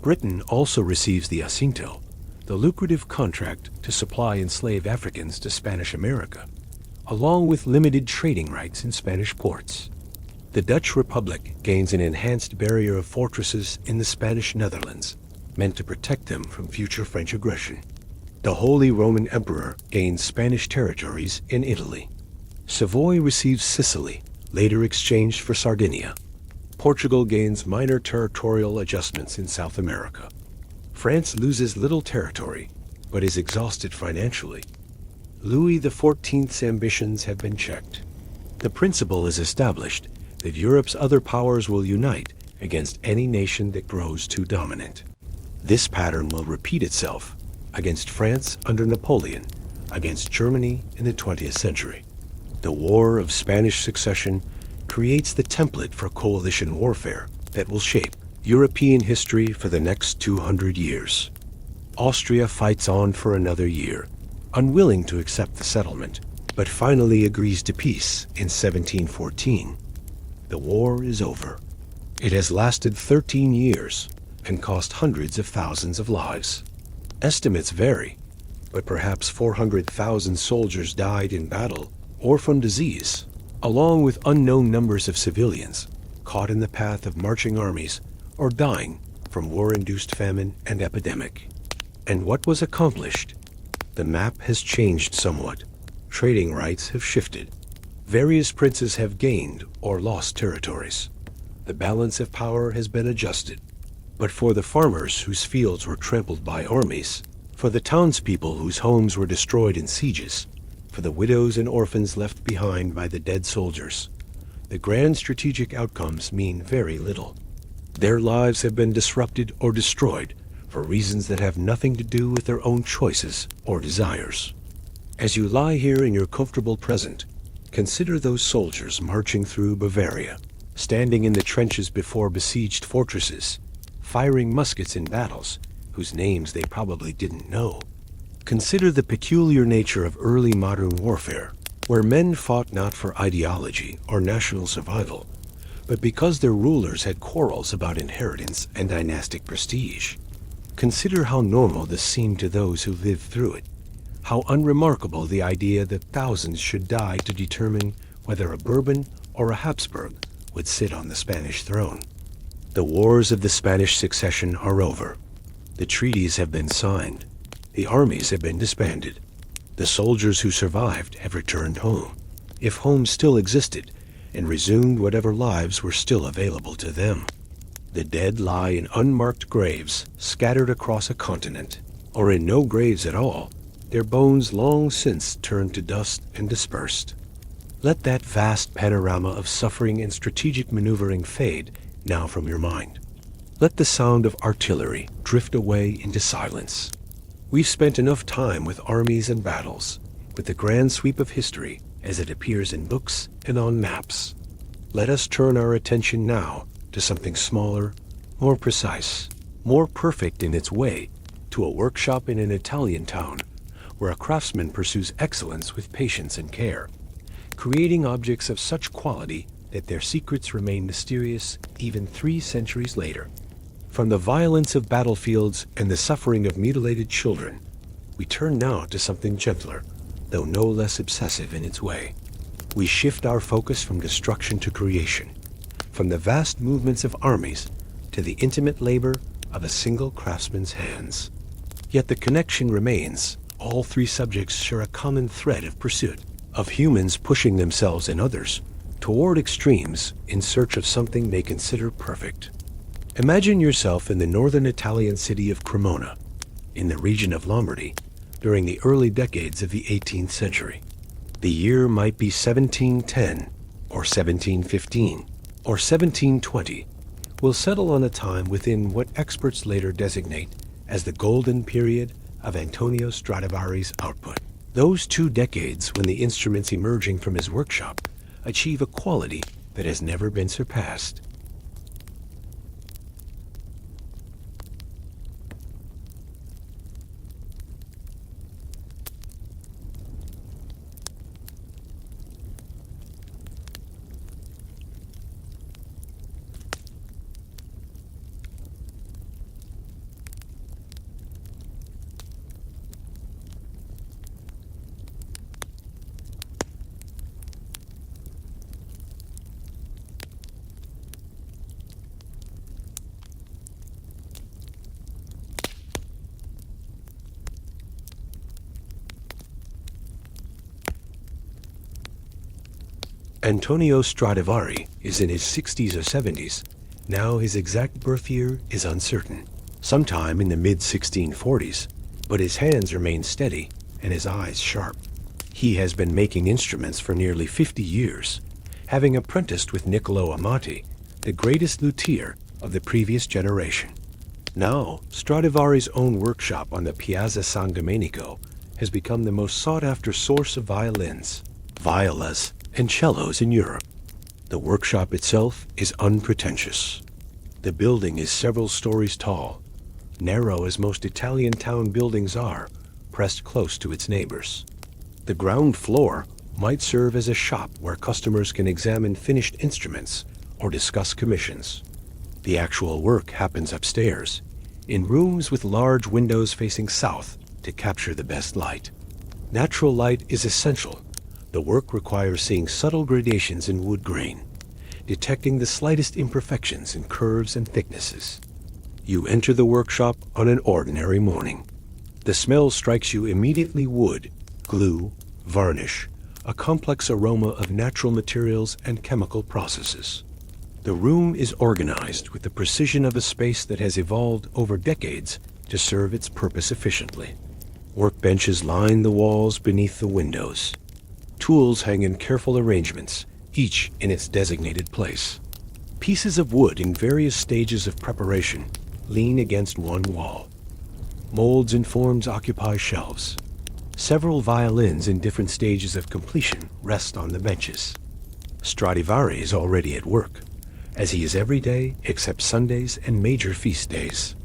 Britain also receives the Jacinto, the lucrative contract to supply enslaved Africans to Spanish America, along with limited trading rights in Spanish ports. The Dutch Republic gains an enhanced barrier of fortresses in the Spanish Netherlands, meant to protect them from future French aggression. The Holy Roman Emperor gains Spanish territories in Italy. Savoy receives Sicily, later exchanged for Sardinia. Portugal gains minor territorial adjustments in South America. France loses little territory, but is exhausted financially. Louis XIV's ambitions have been checked. The principle is established that Europe's other powers will unite against any nation that grows too dominant. This pattern will repeat itself against France under Napoleon, against Germany in the 20th century. The War of Spanish Succession creates the template for coalition warfare that will shape European history for the next 200 years. Austria fights on for another year, unwilling to accept the settlement, but finally agrees to peace in 1714. The war is over. It has lasted 13 years and cost hundreds of thousands of lives. Estimates vary, but perhaps 400,000 soldiers died in battle or from disease, along with unknown numbers of civilians caught in the path of marching armies or dying from war-induced famine and epidemic. And what was accomplished? The map has changed somewhat. Trading rights have shifted. Various princes have gained or lost territories. The balance of power has been adjusted. But for the farmers whose fields were trampled by armies, for the townspeople whose homes were destroyed in sieges, for the widows and orphans left behind by the dead soldiers, the grand strategic outcomes mean very little. Their lives have been disrupted or destroyed for reasons that have nothing to do with their own choices or desires. As you lie here in your comfortable present, consider those soldiers marching through Bavaria, standing in the trenches before besieged fortresses, firing muskets in battles whose names they probably didn't know. Consider the peculiar nature of early modern warfare, where men fought not for ideology or national survival, but because their rulers had quarrels about inheritance and dynastic prestige. Consider how normal this seemed to those who lived through it, how unremarkable the idea that thousands should die to determine whether a Bourbon or a Habsburg would sit on the Spanish throne. The wars of the Spanish Succession are over. The treaties have been signed. The armies have been disbanded. The soldiers who survived have returned home, if home still existed, and resumed whatever lives were still available to them. The dead lie in unmarked graves scattered across a continent, or in no graves at all, their bones long since turned to dust and dispersed. Let that vast panorama of suffering and strategic maneuvering fade now from your mind. Let the sound of artillery drift away into silence. We've spent enough time with armies and battles, with the grand sweep of history, as it appears in books and on maps. Let us turn our attention now to something smaller, more precise, more perfect in its way, to a workshop in an Italian town where a craftsman pursues excellence with patience and care, creating objects of such quality that their secrets remain mysterious even 3 centuries later. From the violence of battlefields and the suffering of mutilated children, we turn now to something gentler, though no less obsessive in its way. We shift our focus from destruction to creation, from the vast movements of armies to the intimate labor of a single craftsman's hands. Yet the connection remains. All 3 subjects share a common thread of pursuit, of humans pushing themselves and others toward extremes in search of something they consider perfect. Imagine yourself in the northern Italian city of Cremona, in the region of Lombardy, during the early decades of the 18th century. The year might be 1710, or 1715, or 1720. We'll settle on a time within what experts later designate as the golden period of Antonio Stradivari's output. Those 2 decades when the instruments emerging from his workshop achieve a quality that has never been surpassed. Antonio Stradivari is in his 60s or 70s. Now his exact birth year is uncertain, sometime in the mid-1640s, but his hands remain steady and his eyes sharp. He has been making instruments for nearly 50 years, having apprenticed with Niccolo Amati, the greatest luthier of the previous generation. Now, Stradivari's own workshop on the Piazza San Domenico has become the most sought-after source of violins, violas, and cellos in Europe. The workshop itself is unpretentious. The building is several stories tall, narrow as most Italian town buildings are, pressed close to its neighbors. The ground floor might serve as a shop where customers can examine finished instruments or discuss commissions. The actual work happens upstairs, in rooms with large windows facing south to capture the best light. Natural light is essential. The work requires seeing subtle gradations in wood grain, detecting the slightest imperfections in curves and thicknesses. You enter the workshop on an ordinary morning. The smell strikes you immediately: wood, glue, varnish, a complex aroma of natural materials and chemical processes. The room is organized with the precision of a space that has evolved over decades to serve its purpose efficiently. Workbenches line the walls beneath the windows. Tools hang in careful arrangements, each in its designated place. Pieces of wood in various stages of preparation lean against one wall. Molds and forms occupy shelves. Several violins in different stages of completion rest on the benches. Stradivari is already at work, as he is every day except Sundays and major feast days.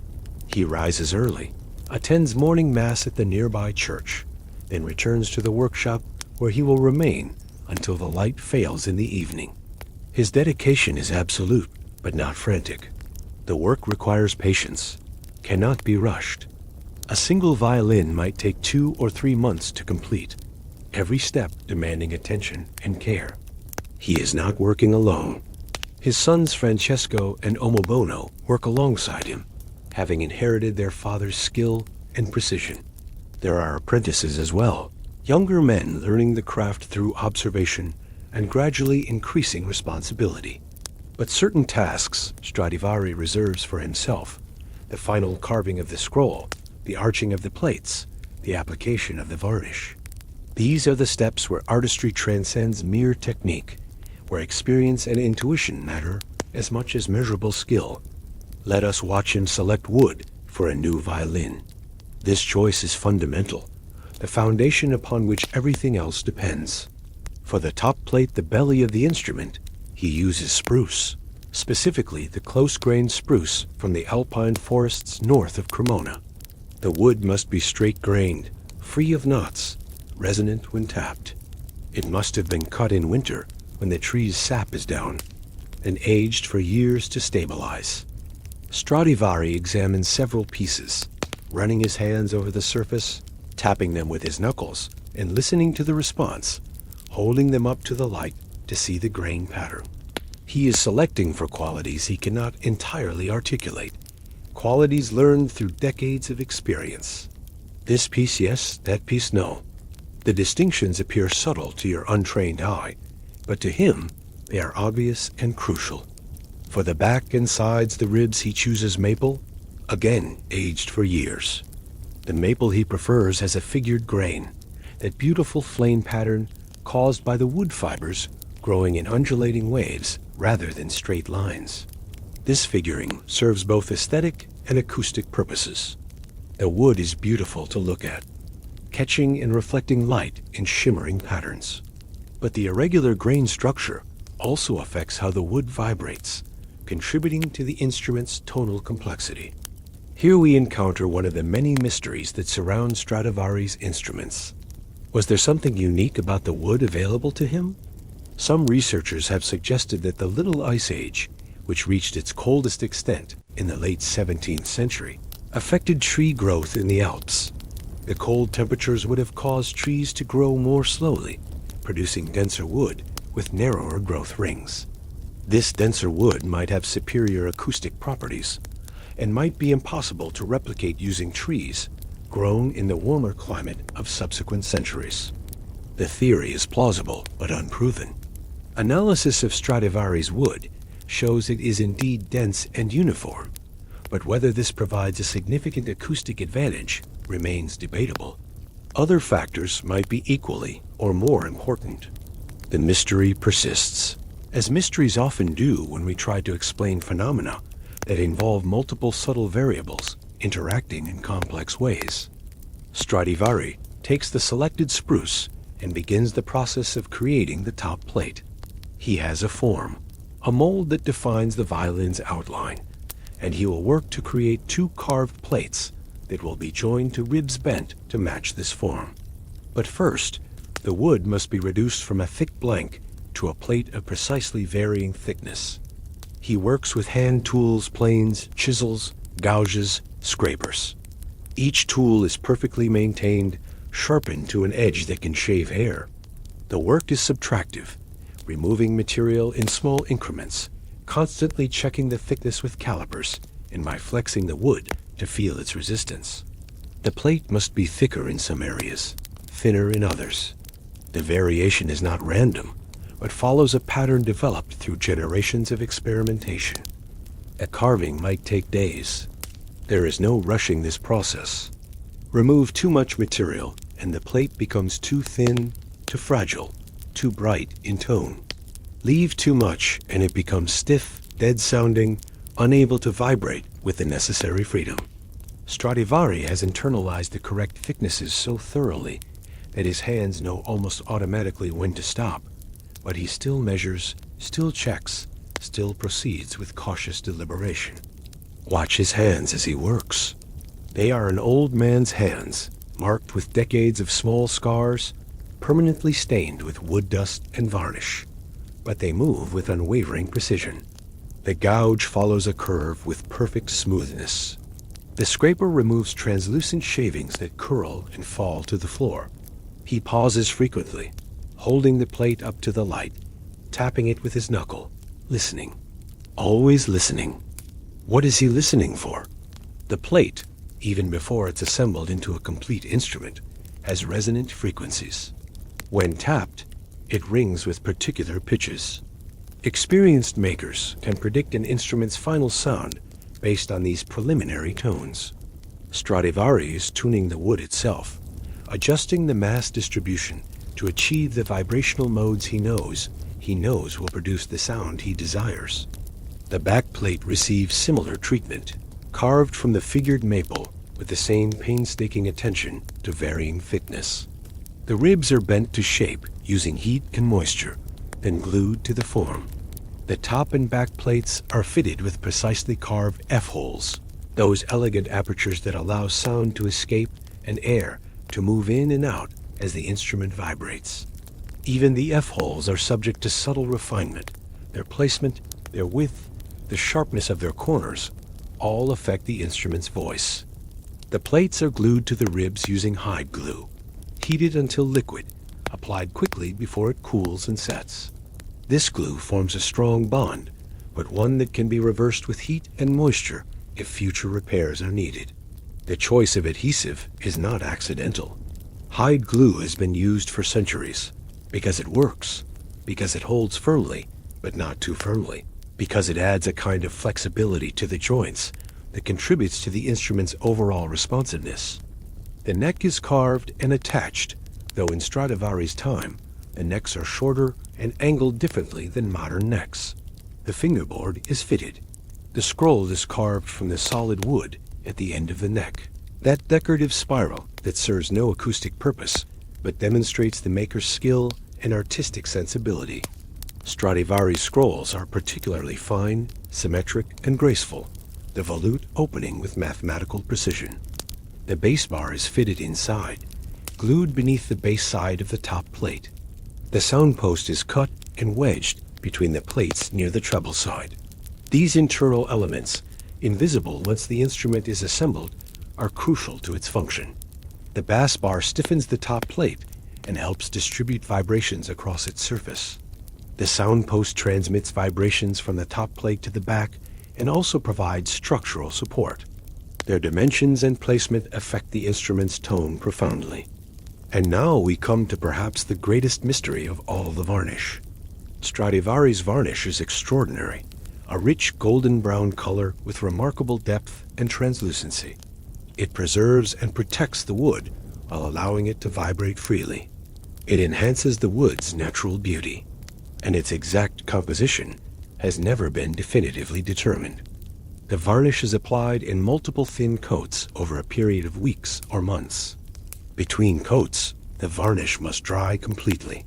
He rises early, attends morning mass at the nearby church, then returns to the workshop where he will remain until the light fails in the evening. His dedication is absolute, but not frantic. The work requires patience, cannot be rushed. A single violin might take 2 or 3 months to complete, every step demanding attention and care. He is not working alone. His sons Francesco and Omobono work alongside him, having inherited their father's skill and precision. There are apprentices as well, younger men learning the craft through observation and gradually increasing responsibility. But certain tasks Stradivari reserves for himself: the final carving of the scroll, the arching of the plates, the application of the varnish. These are the steps where artistry transcends mere technique, where experience and intuition matter as much as measurable skill. Let us watch him select wood for a new violin. This choice is fundamental, the foundation upon which everything else depends. For the top plate, the belly of the instrument, he uses spruce, specifically the close-grained spruce from the alpine forests north of Cremona. The wood must be straight-grained, free of knots, resonant when tapped. It must have been cut in winter when the tree's sap is down, and aged for years to stabilize. Stradivari examines several pieces, running his hands over the surface, tapping them with his knuckles, and listening to the response, holding them up to the light to see the grain pattern. He is selecting for qualities he cannot entirely articulate, qualities learned through decades of experience. This piece yes, that piece no. The distinctions appear subtle to your untrained eye, but to him they are obvious and crucial. For the back and sides, the ribs, he chooses maple, again aged for years. The maple he prefers has a figured grain, that beautiful flame pattern caused by the wood fibers growing in undulating waves rather than straight lines. This figuring serves both aesthetic and acoustic purposes. The wood is beautiful to look at, catching and reflecting light in shimmering patterns. But the irregular grain structure also affects how the wood vibrates, contributing to the instrument's tonal complexity. Here we encounter one of the many mysteries that surround Stradivari's instruments. Was there something unique about the wood available to him? Some researchers have suggested that the Little Ice Age, which reached its coldest extent in the late 17th century, affected tree growth in the Alps. The cold temperatures would have caused trees to grow more slowly, producing denser wood with narrower growth rings. This denser wood might have superior acoustic properties and might be impossible to replicate using trees grown in the warmer climate of subsequent centuries. The theory is plausible but unproven. Analysis of Stradivari's wood shows it is indeed dense and uniform, but whether this provides a significant acoustic advantage remains debatable. Other factors might be equally or more important. The mystery persists, as mysteries often do when we try to explain phenomena that involve multiple subtle variables interacting in complex ways. Stradivari takes the selected spruce and begins the process of creating the top plate. He has a form, a mold that defines the violin's outline, and he will work to create two carved plates that will be joined to ribs bent to match this form. But first, the wood must be reduced from a thick blank to a plate of precisely varying thickness. He works with hand tools, planes, chisels, gouges, scrapers. Each tool is perfectly maintained, sharpened to an edge that can shave hair. The work is subtractive, removing material in small increments, constantly checking the thickness with calipers, and by flexing the wood to feel its resistance. The plate must be thicker in some areas, thinner in others. The variation is not random, but follows a pattern developed through generations of experimentation. A carving might take days. There is no rushing this process. Remove too much material, and the plate becomes too thin, too fragile, too bright in tone. Leave too much, and it becomes stiff, dead-sounding, unable to vibrate with the necessary freedom. Stradivari has internalized the correct thicknesses so thoroughly that his hands know almost automatically when to stop, but he still measures, still checks, still proceeds with cautious deliberation. Watch his hands as he works. They are an old man's hands, marked with decades of small scars, permanently stained with wood dust and varnish. But they move with unwavering precision. The gouge follows a curve with perfect smoothness. The scraper removes translucent shavings that curl and fall to the floor. He pauses frequently, holding the plate up to the light, tapping it with his knuckle, listening. Always listening. What is he listening for? The plate, even before it's assembled into a complete instrument, has resonant frequencies. When tapped, it rings with particular pitches. Experienced makers can predict an instrument's final sound based on these preliminary tones. Stradivari is tuning the wood itself, adjusting the mass distribution to achieve the vibrational modes he knows will produce the sound he desires. The back plate receives similar treatment, carved from the figured maple with the same painstaking attention to varying thickness. The ribs are bent to shape using heat and moisture, then glued to the form. The top and back plates are fitted with precisely carved F-holes, those elegant apertures that allow sound to escape and air to move in and out as the instrument vibrates. Even the F-holes are subject to subtle refinement. Their placement, their width, the sharpness of their corners, all affect the instrument's voice. The plates are glued to the ribs using hide glue, heated until liquid, applied quickly before it cools and sets. This glue forms a strong bond, but one that can be reversed with heat and moisture if future repairs are needed. The choice of adhesive is not accidental. Hide glue has been used for centuries because it works, because it holds firmly, but not too firmly, because it adds a kind of flexibility to the joints that contributes to the instrument's overall responsiveness. The neck is carved and attached, though in Stradivari's time, the necks are shorter and angled differently than modern necks. The fingerboard is fitted. The scroll is carved from the solid wood at the end of the neck. That decorative spiral that serves no acoustic purpose, but demonstrates the maker's skill and artistic sensibility. Stradivari's scrolls are particularly fine, symmetric, and graceful, the volute opening with mathematical precision. The bass bar is fitted inside, glued beneath the bass side of the top plate. The sound post is cut and wedged between the plates near the treble side. These internal elements, invisible once the instrument is assembled, are crucial to its function. The bass bar stiffens the top plate and helps distribute vibrations across its surface. The sound post transmits vibrations from the top plate to the back and also provides structural support. Their dimensions and placement affect the instrument's tone profoundly. And now we come to perhaps the greatest mystery of all the varnish. Stradivari's varnish is extraordinary, a rich golden brown color with remarkable depth and translucency. It preserves and protects the wood while allowing it to vibrate freely. It enhances the wood's natural beauty, and its exact composition has never been definitively determined. The varnish is applied in multiple thin coats over a period of weeks or months. Between coats, the varnish must dry completely.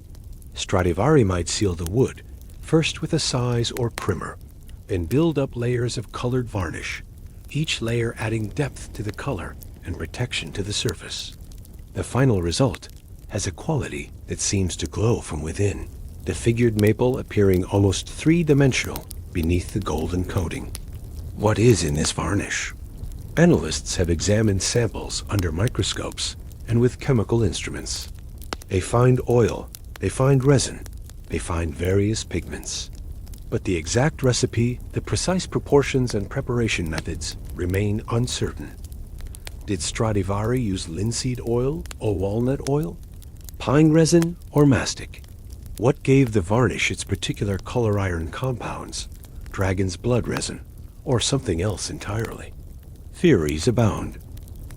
Stradivari might seal the wood, first with a size or primer, then build up layers of colored varnish, each layer adding depth to the color and protection to the surface. The final result has a quality that seems to glow from within, the figured maple appearing almost three-dimensional beneath the golden coating. What is in this varnish? Analysts have examined samples under microscopes and with chemical instruments. They find oil, they find resin, they find various pigments. But the exact recipe, the precise proportions and preparation methods remain uncertain. Did Stradivari use linseed oil or walnut oil? Pine resin or mastic? What gave the varnish its particular color iron compounds? Dragon's blood resin, or something else entirely? Theories abound.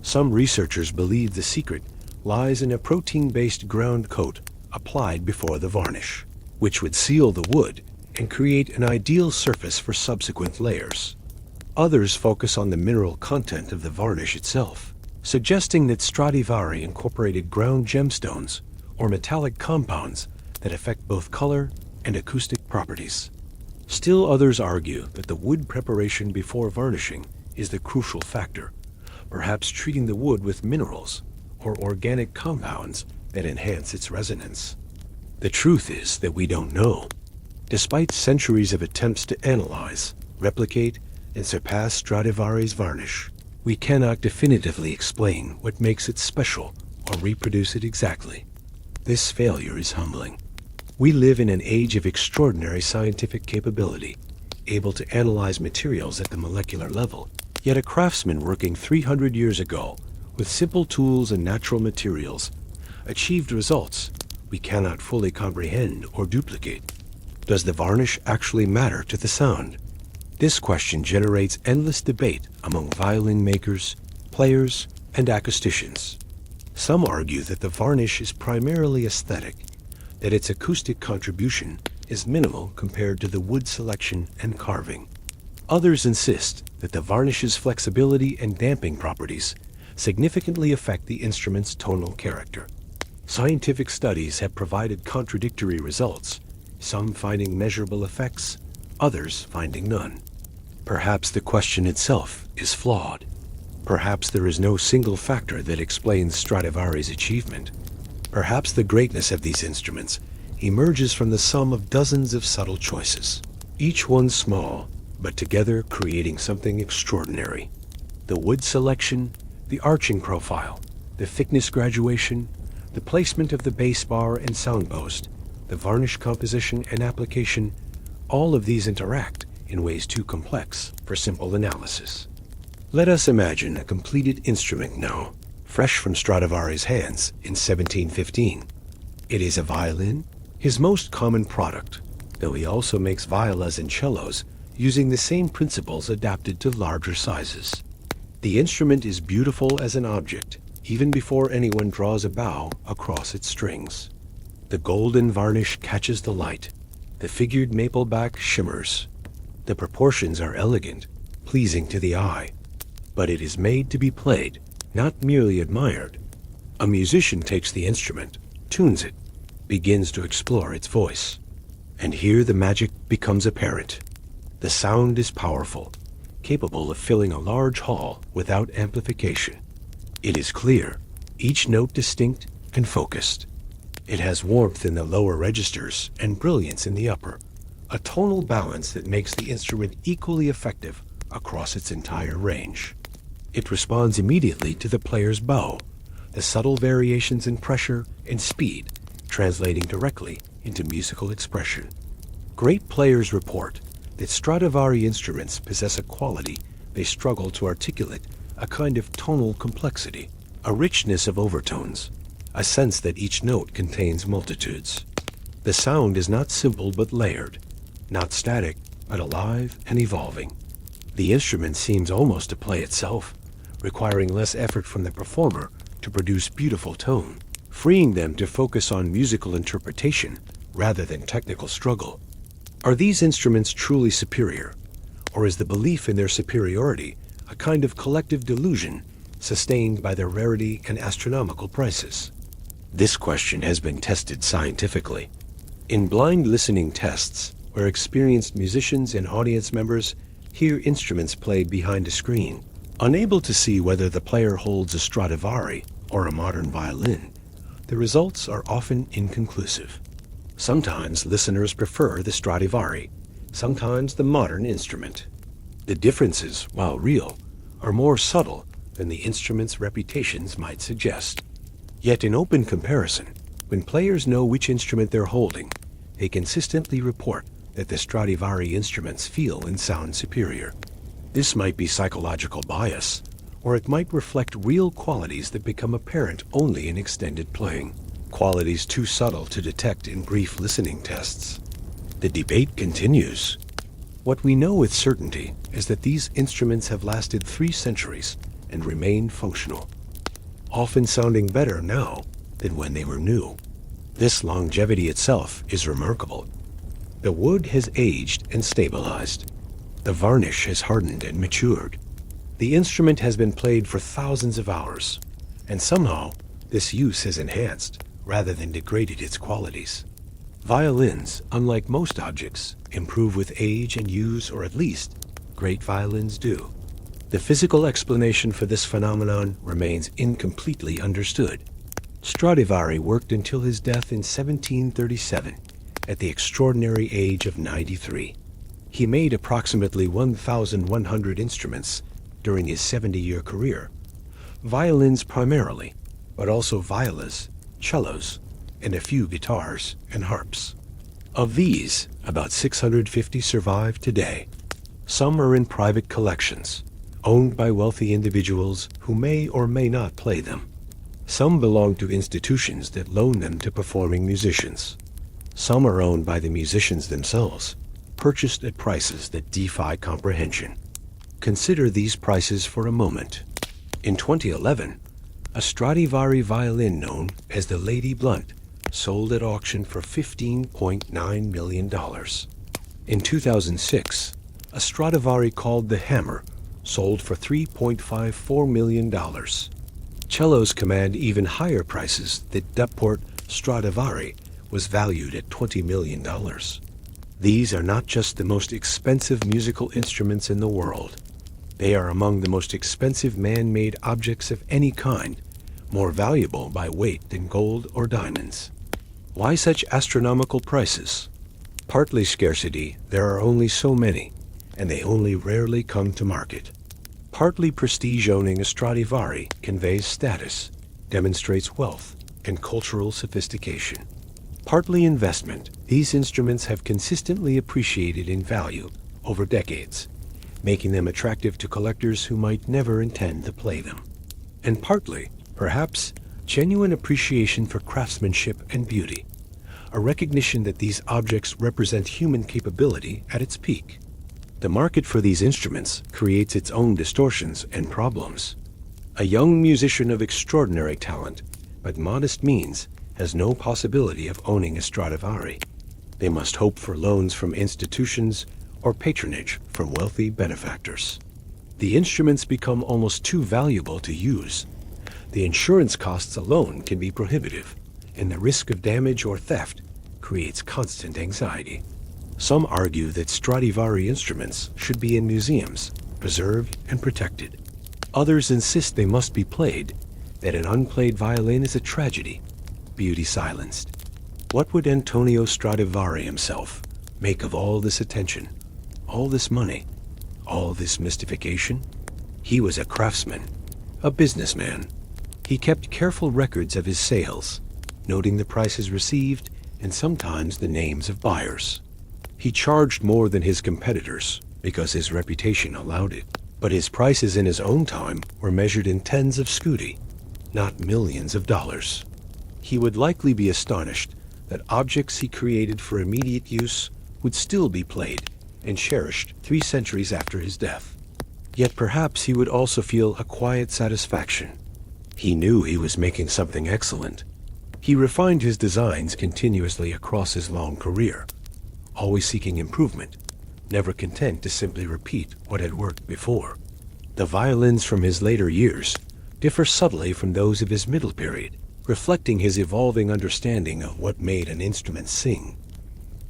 Some researchers believe the secret lies in a protein-based ground coat applied before the varnish, which would seal the wood and create an ideal surface for subsequent layers. Others focus on the mineral content of the varnish itself, suggesting that Stradivari incorporated ground gemstones or metallic compounds that affect both color and acoustic properties. Still others argue that the wood preparation before varnishing is the crucial factor, perhaps treating the wood with minerals or organic compounds that enhance its resonance. The truth is that we don't know. Despite centuries of attempts to analyze, replicate, and surpass Stradivari's varnish, we cannot definitively explain what makes it special or reproduce it exactly. This failure is humbling. We live in an age of extraordinary scientific capability, able to analyze materials at the molecular level, yet a craftsman working 300 years ago with simple tools and natural materials achieved results we cannot fully comprehend or duplicate. Does the varnish actually matter to the sound? This question generates endless debate among violin makers, players, and acousticians. Some argue that the varnish is primarily aesthetic, that its acoustic contribution is minimal compared to the wood selection and carving. Others insist that the varnish's flexibility and damping properties significantly affect the instrument's tonal character. Scientific studies have provided contradictory results, some finding measurable effects, others finding none. Perhaps the question itself is flawed. Perhaps there is no single factor that explains Stradivari's achievement. Perhaps the greatness of these instruments emerges from the sum of dozens of subtle choices, each one small, but together creating something extraordinary. The wood selection, the arching profile, the thickness graduation, the placement of the bass bar and sound post, the varnish composition and application, all of these interact in ways too complex for simple analysis. Let us imagine a completed instrument now, fresh from Stradivari's hands in 1715. It is a violin, his most common product, though he also makes violas and cellos using the same principles adapted to larger sizes. The instrument is beautiful as an object, even before anyone draws a bow across its strings. The golden varnish catches the light. The figured maple back shimmers. The proportions are elegant, pleasing to the eye. But it is made to be played, not merely admired. A musician takes the instrument, tunes it, begins to explore its voice. And here the magic becomes apparent. The sound is powerful, capable of filling a large hall without amplification. It is clear, each note distinct and focused. It has warmth in the lower registers and brilliance in the upper, a tonal balance that makes the instrument equally effective across its entire range. It responds immediately to the player's bow, the subtle variations in pressure and speed translating directly into musical expression. Great players report that Stradivari instruments possess a quality they struggle to articulate, a kind of tonal complexity, a richness of overtones, a sense that each note contains multitudes. The sound is not simple but layered, not static but alive and evolving. The instrument seems almost to play itself, requiring less effort from the performer to produce beautiful tone, freeing them to focus on musical interpretation rather than technical struggle. Are these instruments truly superior, or is the belief in their superiority a kind of collective delusion sustained by their rarity and astronomical prices? This question has been tested scientifically. In blind listening tests, where experienced musicians and audience members hear instruments played behind a screen, unable to see whether the player holds a Stradivari or a modern violin, the results are often inconclusive. Sometimes listeners prefer the Stradivari, sometimes the modern instrument. The differences, while real, are more subtle than the instrument's reputations might suggest. Yet in open comparison, when players know which instrument they're holding, they consistently report that the Stradivari instruments feel and sound superior. This might be psychological bias, or it might reflect real qualities that become apparent only in extended playing, qualities too subtle to detect in brief listening tests. The debate continues. What we know with certainty is that these instruments have lasted 3 centuries and remained functional, often sounding better now than when they were new. This longevity itself is remarkable. The wood has aged and stabilized. The varnish has hardened and matured. The instrument has been played for thousands of hours, and somehow this use has enhanced rather than degraded its qualities. Violins, unlike most objects, improve with age and use, or at least great violins do. The physical explanation for this phenomenon remains incompletely understood. Stradivari worked until his death in 1737 at the extraordinary age of 93. He made approximately 1,100 instruments during his 70-year career, violins primarily, but also violas, cellos, and a few guitars and harps. Of these, about 650 survive today. Some are in private collections, owned by wealthy individuals who may or may not play them. Some belong to institutions that loan them to performing musicians. Some are owned by the musicians themselves, purchased at prices that defy comprehension. Consider these prices for a moment. In 2011, a Stradivari violin known as the Lady Blunt sold at auction for $15.9 million. In 2006, a Stradivari called the Hammer sold for $3.54 million. Cellos command even higher prices. The Duport Stradivari was valued at $20 million. These are not just the most expensive musical instruments in the world. They are among the most expensive man-made objects of any kind, more valuable by weight than gold or diamonds. Why such astronomical prices? Partly scarcity, there are only so many, and they only rarely come to market. Partly prestige, owning a Stradivari conveys status, demonstrates wealth, and cultural sophistication. Partly investment, these instruments have consistently appreciated in value over decades, making them attractive to collectors who might never intend to play them. And partly, perhaps, genuine appreciation for craftsmanship and beauty, a recognition that these objects represent human capability at its peak. The market for these instruments creates its own distortions and problems. A young musician of extraordinary talent, but modest means, has no possibility of owning a Stradivari. They must hope for loans from institutions or patronage from wealthy benefactors. The instruments become almost too valuable to use. The insurance costs alone can be prohibitive, and the risk of damage or theft creates constant anxiety. Some argue that Stradivari instruments should be in museums, preserved and protected. Others insist they must be played, that an unplayed violin is a tragedy, beauty silenced. What would Antonio Stradivari himself make of all this attention, all this money, all this mystification? He was a craftsman, a businessman. He kept careful records of his sales, noting the prices received and sometimes the names of buyers. He charged more than his competitors because his reputation allowed it, but his prices in his own time were measured in tens of scudi, not millions of dollars. He would likely be astonished that objects he created for immediate use would still be played and cherished 3 centuries after his death. Yet perhaps he would also feel a quiet satisfaction. He knew he was making something excellent. He refined his designs continuously across his long career, always seeking improvement, never content to simply repeat what had worked before. The violins from his later years differ subtly from those of his middle period, reflecting his evolving understanding of what made an instrument sing.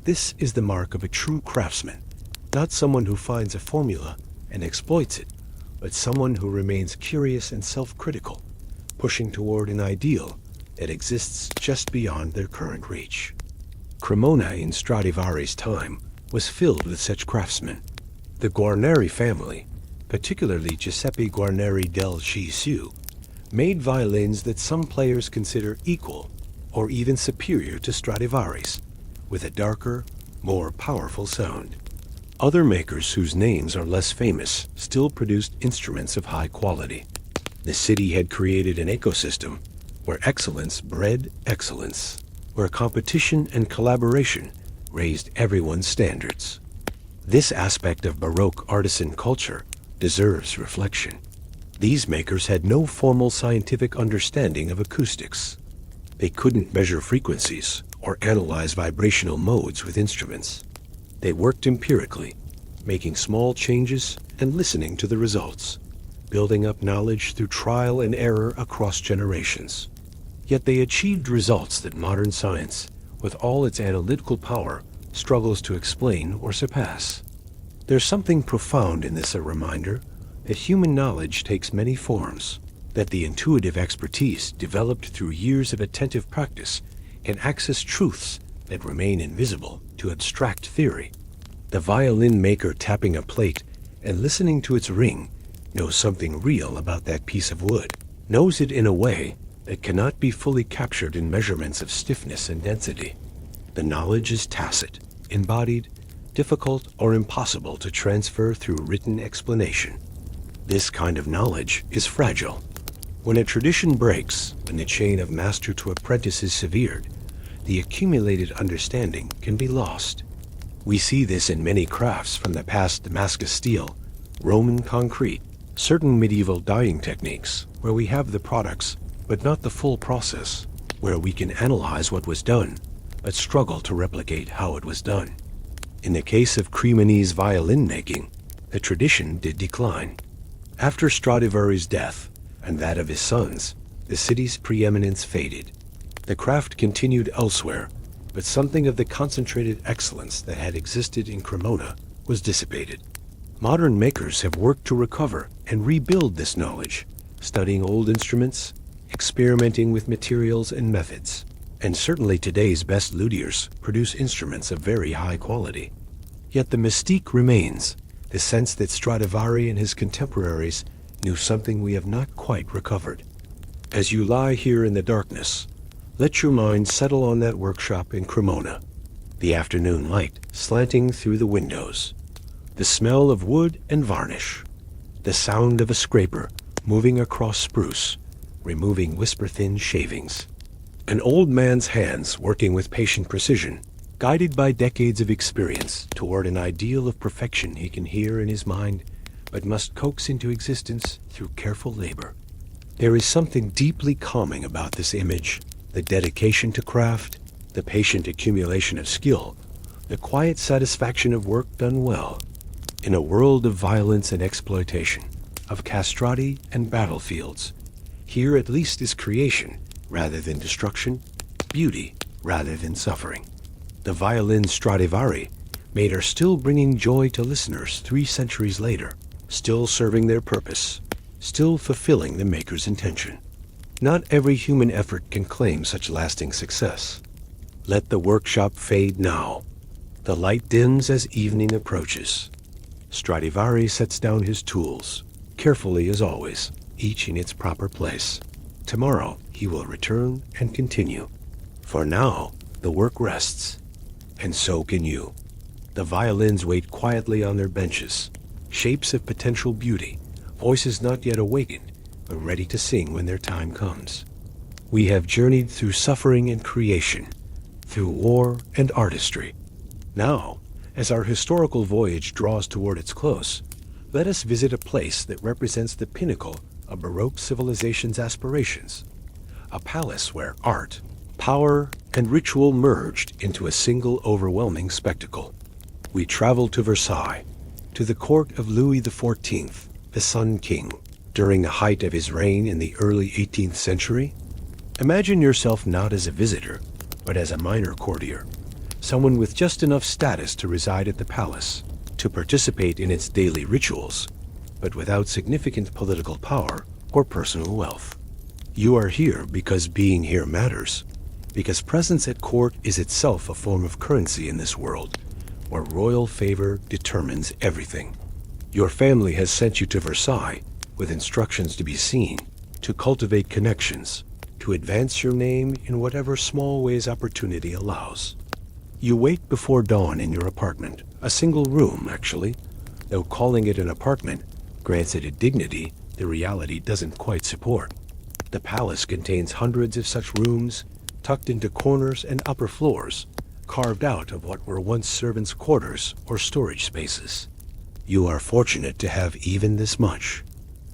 This is the mark of a true craftsman, not someone who finds a formula and exploits it, but someone who remains curious and self-critical, pushing toward an ideal that exists just beyond their current reach. Cremona in Stradivari's time was filled with such craftsmen. The Guarneri family, particularly Giuseppe Guarneri del Gesù, made violins that some players consider equal or even superior to Stradivari's, with a darker, more powerful sound. Other makers whose names are less famous still produced instruments of high quality. The city had created an ecosystem where excellence bred excellence, where competition and collaboration raised everyone's standards. This aspect of Baroque artisan culture deserves reflection. These makers had no formal scientific understanding of acoustics. They couldn't measure frequencies or analyze vibrational modes with instruments. They worked empirically, making small changes and listening to the results, building up knowledge through trial and error across generations. Yet they achieved results that modern science, with all its analytical power, struggles to explain or surpass. There's something profound in this, a reminder that human knowledge takes many forms, that the intuitive expertise developed through years of attentive practice can access truths that remain invisible to abstract theory. The violin maker tapping a plate and listening to its ring knows something real about that piece of wood, knows it in a way that cannot be fully captured in measurements of stiffness and density. The knowledge is tacit, embodied, difficult or impossible to transfer through written explanation. This kind of knowledge is fragile. When a tradition breaks, when the chain of master to apprentice is severed, the accumulated understanding can be lost. We see this in many crafts from the past: Damascus steel, Roman concrete, certain medieval dyeing techniques, where we have the products but not the full process, where we can analyze what was done but struggle to replicate how it was done. In the case of Cremonese violin making, the tradition did decline. After Stradivari's death, and that of his sons, the city's preeminence faded. The craft continued elsewhere, but something of the concentrated excellence that had existed in Cremona was dissipated. Modern makers have worked to recover and rebuild this knowledge, studying old instruments, experimenting with materials and methods. And certainly today's best luthiers produce instruments of very high quality. Yet the mystique remains, the sense that Stradivari and his contemporaries knew something we have not quite recovered. As you lie here in the darkness, let your mind settle on that workshop in Cremona, the afternoon light slanting through the windows, the smell of wood and varnish, the sound of a scraper moving across spruce, removing whisper-thin shavings. An old man's hands working with patient precision, guided by decades of experience toward an ideal of perfection he can hear in his mind, but must coax into existence through careful labor. There is something deeply calming about this image, the dedication to craft, the patient accumulation of skill, the quiet satisfaction of work done well. In a world of violence and exploitation, of castrati and battlefields, here at least is creation rather than destruction, beauty rather than suffering. The violin Stradivari made are still bringing joy to listeners 3 centuries later, still serving their purpose, still fulfilling the maker's intention. Not every human effort can claim such lasting success. Let the workshop fade now. The light dims as evening approaches. Stradivari sets down his tools, carefully as always, each in its proper place. Tomorrow he will return and continue. For now, the work rests, and so can you. The violins wait quietly on their benches, shapes of potential beauty, voices not yet awakened, but ready to sing when their time comes. We have journeyed through suffering and creation, through war and artistry. Now, as our historical voyage draws toward its close, let us visit a place that represents the pinnacle of Baroque civilization's aspirations, a palace where art, power, and ritual merged into a single overwhelming spectacle. We travel to Versailles, to the court of Louis XIV, the Sun King, during the height of his reign in the early 18th century. Imagine yourself not as a visitor, but as a minor courtier, someone with just enough status to reside at the palace, to participate in its daily rituals, but without significant political power or personal wealth. You are here because being here matters, because presence at court is itself a form of currency in this world, where royal favor determines everything. Your family has sent you to Versailles with instructions to be seen, to cultivate connections, to advance your name in whatever small ways opportunity allows. You wait before dawn in your apartment, a single room actually, though calling it an apartment grants it a dignity the reality doesn't quite support. The palace contains hundreds of such rooms, tucked into corners and upper floors, carved out of what were once servants' quarters or storage spaces. You are fortunate to have even this much.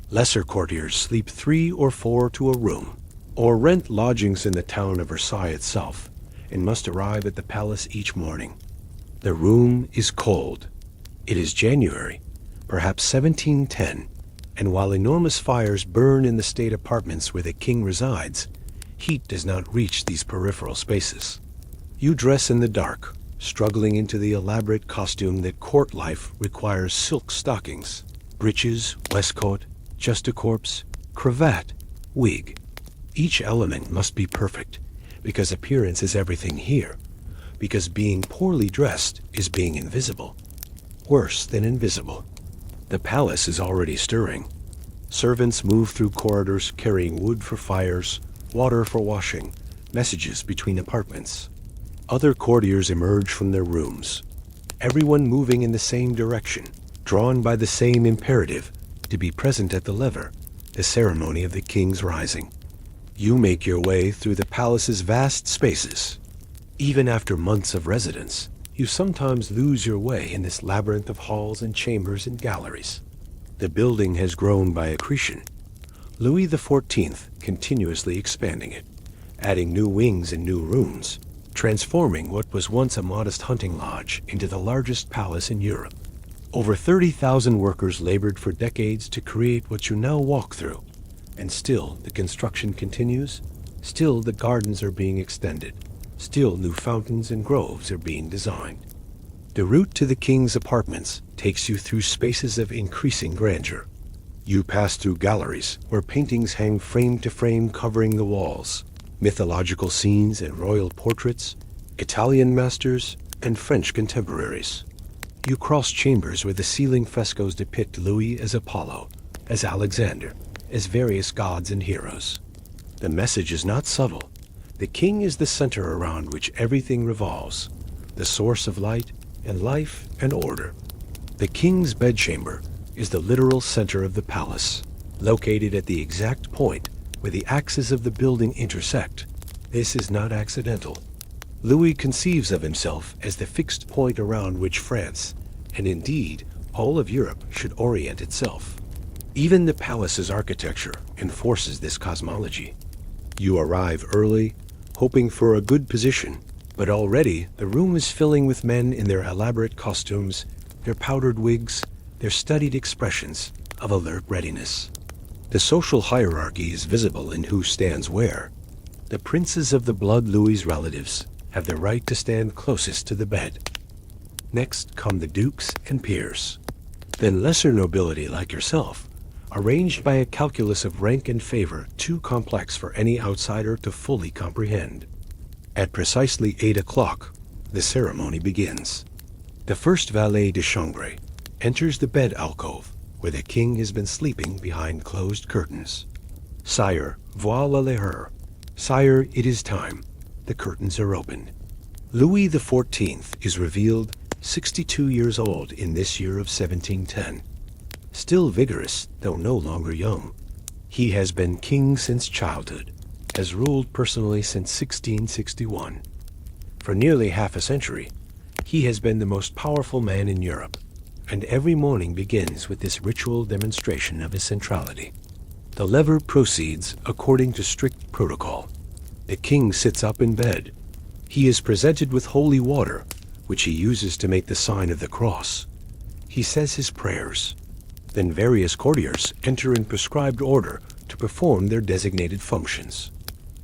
Lesser courtiers sleep 3 or 4 to a room, or rent lodgings in the town of Versailles itself, and must arrive at the palace each morning. The room is cold. It is January, perhaps 1710, and while enormous fires burn in the state apartments where the king resides, heat does not reach these peripheral spaces. You dress in the dark, struggling into the elaborate costume that court life requires: silk stockings, breeches, waistcoat, justacorps, cravat, wig. Each element must be perfect, because appearance is everything here, because being poorly dressed is being invisible. Worse than invisible. The palace is already stirring. Servants move through corridors carrying wood for fires, water for washing, messages between apartments. Other courtiers emerge from their rooms, everyone moving in the same direction, drawn by the same imperative to be present at the lever, the ceremony of the king's rising. You make your way through the palace's vast spaces. Even after months of residence, you sometimes lose your way in this labyrinth of halls and chambers and galleries. The building has grown by accretion. Louis XIV continuously expanding it, adding new wings and new rooms, transforming what was once a modest hunting lodge into the largest palace in Europe. Over 30,000 workers labored for decades to create what you now walk through, And still the construction continues, still the gardens are being extended, still new fountains and groves are being designed. The route to the king's apartments takes you through spaces of increasing grandeur. You pass through galleries where paintings hang frame to frame covering the walls, mythological scenes and royal portraits, Italian masters and French contemporaries. You cross chambers where the ceiling frescoes depict Louis as Apollo, as Alexander, as various gods and heroes. The message is not subtle. The king is the center around which everything revolves, the source of light and life and order. The king's bedchamber is the literal center of the palace, located at the exact point where the axes of the building intersect. This is not accidental. Louis conceives of himself as the fixed point around which France, and indeed all of Europe, should orient itself. Even the palace's architecture enforces this cosmology. You arrive early, hoping for a good position, but already the room is filling with men in their elaborate costumes, their powdered wigs, their studied expressions of alert readiness. The social hierarchy is visible in who stands where. The princes of the blood Louis's relatives have the right to stand closest to the bed. Next come the dukes and peers. Then lesser nobility like yourself, arranged by a calculus of rank and favor too complex for any outsider to fully comprehend. At precisely 8 o'clock, the ceremony begins. The first valet de chambre enters the bed alcove where the king has been sleeping behind closed curtains. Sire, voilà l'heure. Sire, it is time. The curtains are opened. Louis XIV is revealed 62 years old in this year of 1710. Still vigorous, though no longer young. He has been king since childhood, has ruled personally since 1661. For nearly half a century, he has been the most powerful man in Europe, and every morning begins with this ritual demonstration of his centrality. The lever proceeds according to strict protocol. The king sits up in bed. He is presented with holy water, which he uses to make the sign of the cross. He says his prayers. Then various courtiers enter in prescribed order to perform their designated functions.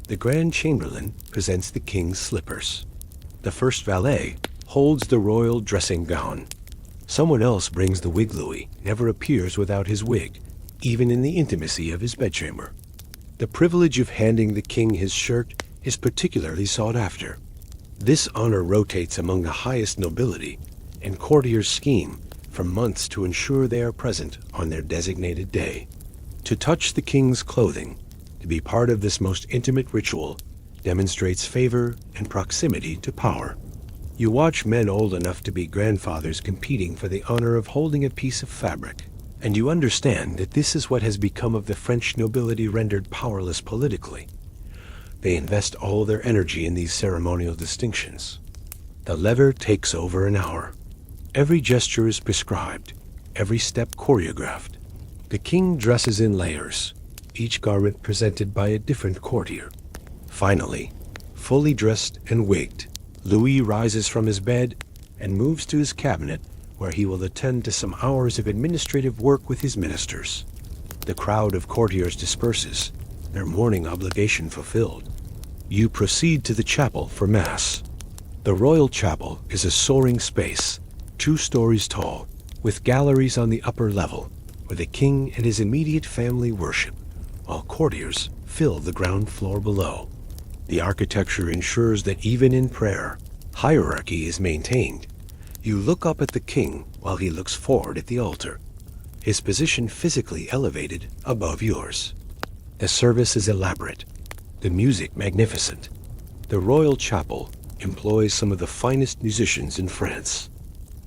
The Grand Chamberlain presents the king's slippers. The first valet holds the royal dressing gown. Someone else brings the wig. Louis never appears without his wig, even in the intimacy of his bedchamber. The privilege of handing the king his shirt is particularly sought after. This honor rotates among the highest nobility, and courtiers scheme for months to ensure they are present on their designated day. To touch the king's clothing, to be part of this most intimate ritual, demonstrates favor and proximity to power. You watch men old enough to be grandfathers competing for the honor of holding a piece of fabric, and you understand that this is what has become of the French nobility rendered powerless politically. They invest all their energy in these ceremonial distinctions. The lever takes over an hour. Every gesture is prescribed, every step choreographed. The king dresses in layers, each garment presented by a different courtier. Finally, fully dressed and wigged, Louis rises from his bed and moves to his cabinet, where he will attend to some hours of administrative work with his ministers. The crowd of courtiers disperses, their morning obligation fulfilled. You proceed to the chapel for Mass. The royal chapel is a soaring space, 2 stories tall, with galleries on the upper level, where the king and his immediate family worship, while courtiers fill the ground floor below. The architecture ensures that even in prayer, hierarchy is maintained. You look up at the king while he looks forward at the altar, his position physically elevated above yours. The service is elaborate, the music magnificent. The royal chapel employs some of the finest musicians in France.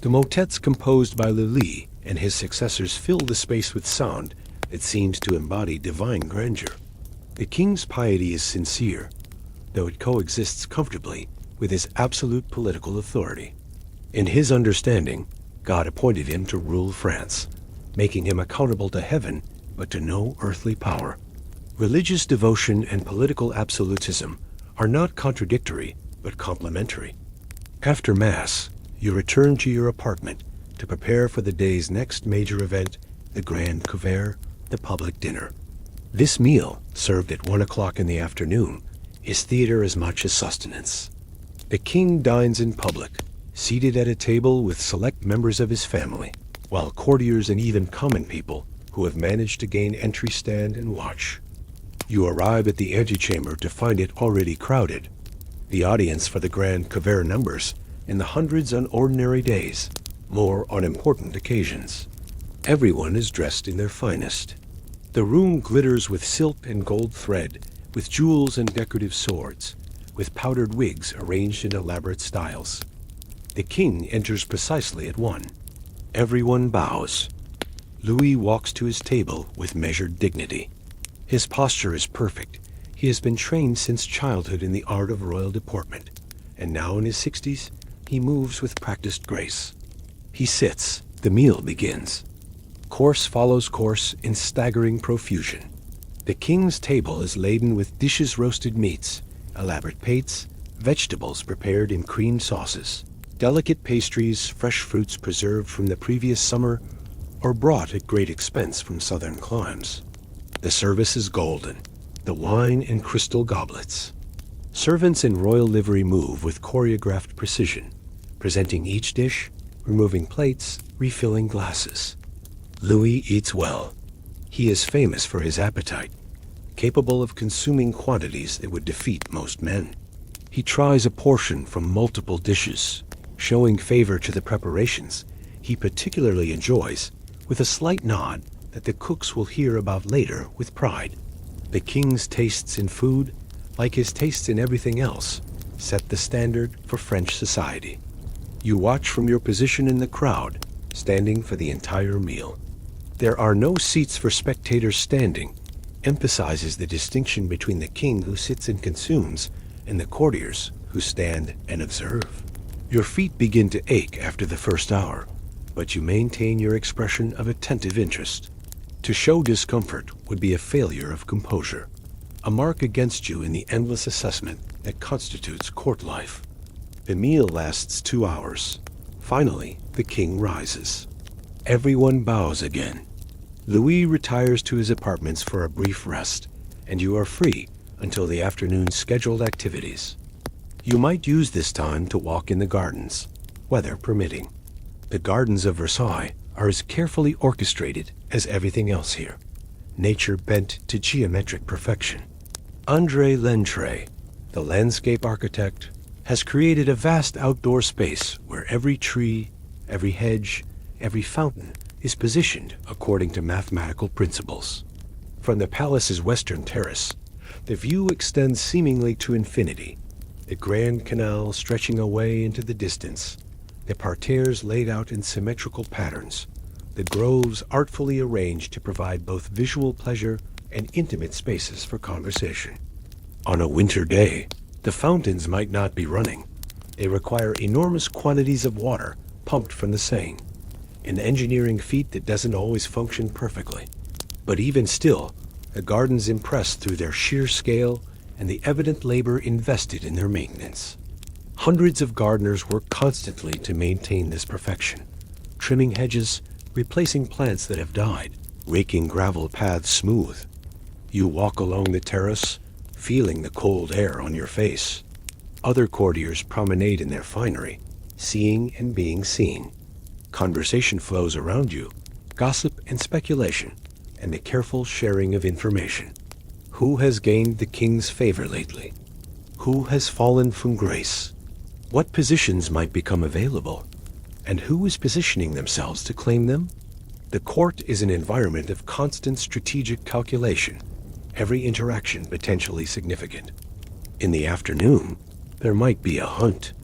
The motets composed by Lully and his successors fill the space with sound that seems to embody divine grandeur. The king's piety is sincere, though it coexists comfortably with his absolute political authority. In his understanding, God appointed him to rule France, making him accountable to heaven, but to no earthly power. Religious devotion and political absolutism are not contradictory, but complementary. After Mass, you return to your apartment to prepare for the day's next major event, the grand couvert, the public dinner. This meal, served at 1 o'clock in the afternoon, is theater as much as sustenance. The king dines in public, seated at a table with select members of his family, while courtiers and even common people who have managed to gain entry stand and watch. You arrive at the antechamber to find it already crowded. The audience for the grand couvert numbers in the hundreds on ordinary days, more on important occasions. Everyone is dressed in their finest. The room glitters with silk and gold thread, with jewels and decorative swords, with powdered wigs arranged in elaborate styles. The king enters precisely at 1. Everyone bows. Louis walks to his table with measured dignity. His posture is perfect. He has been trained since childhood in the art of royal deportment, and now in his 60s, he moves with practiced grace. He sits. The meal begins. Course follows course in staggering profusion. The king's table is laden with dishes roasted meats, elaborate pates, vegetables prepared in creamed sauces, delicate pastries, fresh fruits preserved from the previous summer, or brought at great expense from southern climes. The service is golden, the wine in crystal goblets. Servants in royal livery move with choreographed precision, presenting each dish, removing plates, refilling glasses. Louis eats well. He is famous for his appetite, capable of consuming quantities that would defeat most men. He tries a portion from multiple dishes, showing favor to the preparations he particularly enjoys, with a slight nod that the cooks will hear about later with pride. The king's tastes in food, like his tastes in everything else, set the standard for French society. You watch from your position in the crowd, standing for the entire meal. There are no seats for spectators standing, emphasizes the distinction between the king who sits and consumes and the courtiers who stand and observe. Your feet begin to ache after the first hour, but you maintain your expression of attentive interest. To show discomfort would be a failure of composure, a mark against you in the endless assessment that constitutes court life. The meal lasts 2 hours. Finally, the king rises. Everyone bows again. Louis retires to his apartments for a brief rest, and you are free until the afternoon's scheduled activities. You might use this time to walk in the gardens, weather permitting. The gardens of Versailles are as carefully orchestrated as everything else here, nature bent to geometric perfection. André Lentre, the landscape architect, has created a vast outdoor space where every tree, every hedge, every fountain is positioned according to mathematical principles. From the palace's western terrace, the view extends seemingly to infinity, the Grand Canal stretching away into the distance, the parterres laid out in symmetrical patterns, the groves artfully arranged to provide both visual pleasure and intimate spaces for conversation. On a winter day, the fountains might not be running. They require enormous quantities of water pumped from the Seine, an engineering feat that doesn't always function perfectly. But even still, the gardens impress through their sheer scale and the evident labor invested in their maintenance. Hundreds of gardeners work constantly to maintain this perfection, trimming hedges, replacing plants that have died, raking gravel paths smooth. You walk along the terrace, feeling the cold air on your face. Other courtiers promenade in their finery, seeing and being seen. Conversation flows around you, gossip and speculation, and the careful sharing of information. Who has gained the king's favor lately? Who has fallen from grace? What positions might become available? And who is positioning themselves to claim them? The court is an environment of constant strategic calculation, every interaction potentially significant. In the afternoon, there might be a hunt.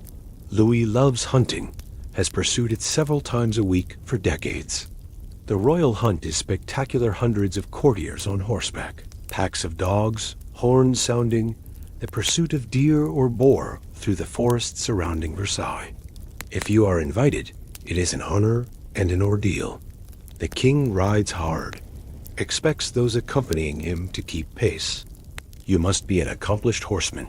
Louis loves hunting, has pursued it several times a week for decades. The royal hunt is spectacular hundreds of courtiers on horseback, packs of dogs, horns sounding, the pursuit of deer or boar through the forests surrounding Versailles. If you are invited, it is an honor and an ordeal. The king rides hard, expects those accompanying him to keep pace. You must be an accomplished horseman,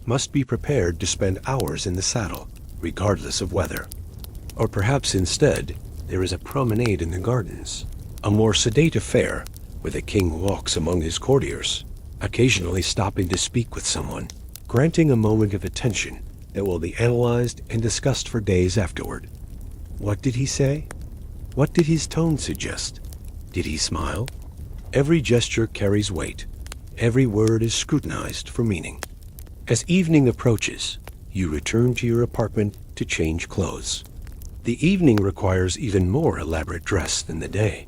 must be prepared to spend hours in the saddle, regardless of weather. Or perhaps instead, there is a promenade in the gardens, a more sedate affair, where the king walks among his courtiers, occasionally stopping to speak with someone, granting a moment of attention that will be analyzed and discussed for days afterward. What did he say? What did his tone suggest? Did he smile? Every gesture carries weight. Every word is scrutinized for meaning. As evening approaches, you return to your apartment to change clothes. The evening requires even more elaborate dress than the day.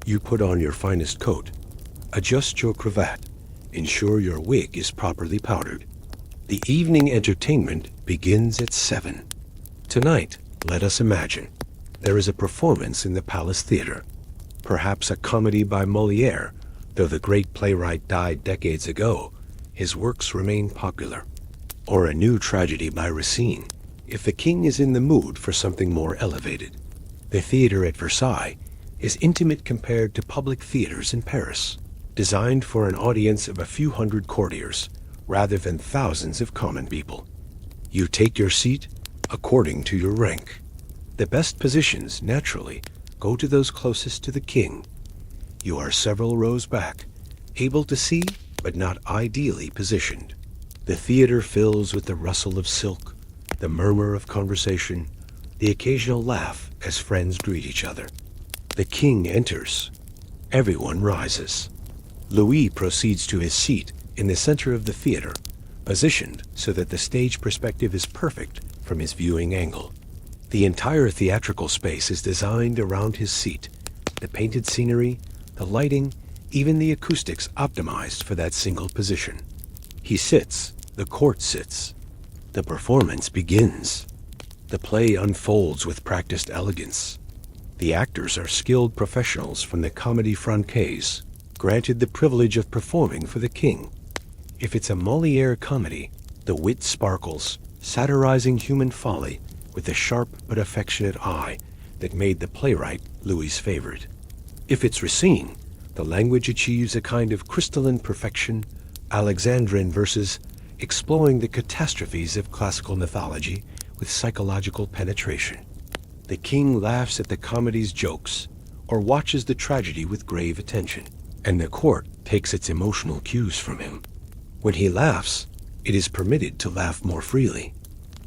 You put on your finest coat, adjust your cravat, ensure your wig is properly powdered. The evening entertainment begins at 7. Tonight, let us imagine, there is a performance in the Palace Theater. Perhaps a comedy by Molière, though the great playwright died decades ago, his works remain popular. Or a new tragedy by Racine, if the king is in the mood for something more elevated. The theater at Versailles is intimate compared to public theaters in Paris, designed for an audience of a few hundred courtiers, rather than thousands of common people. You take your seat according to your rank. The best positions, naturally, go to those closest to the king. You are several rows back, able to see, but not ideally positioned. The theater fills with the rustle of silk, the murmur of conversation, the occasional laugh as friends greet each other. The king enters. Everyone rises. Louis proceeds to his seat in the center of the theater, positioned so that the stage perspective is perfect from his viewing angle. The entire theatrical space is designed around his seat, the painted scenery, the lighting, even the acoustics optimized for that single position. He sits, the court sits. The performance begins. The play unfolds with practiced elegance. The actors are skilled professionals from the Comédie Française, granted the privilege of performing for the king. If it's a Molière comedy, the wit sparkles, satirizing human folly with the sharp but affectionate eye that made the playwright Louis's favorite. If it's Racine, the language achieves a kind of crystalline perfection, Alexandrine verses, exploring the catastrophes of classical mythology with psychological penetration. The king laughs at the comedy's jokes or watches the tragedy with grave attention, and the court takes its emotional cues from him. When he laughs, it is permitted to laugh more freely.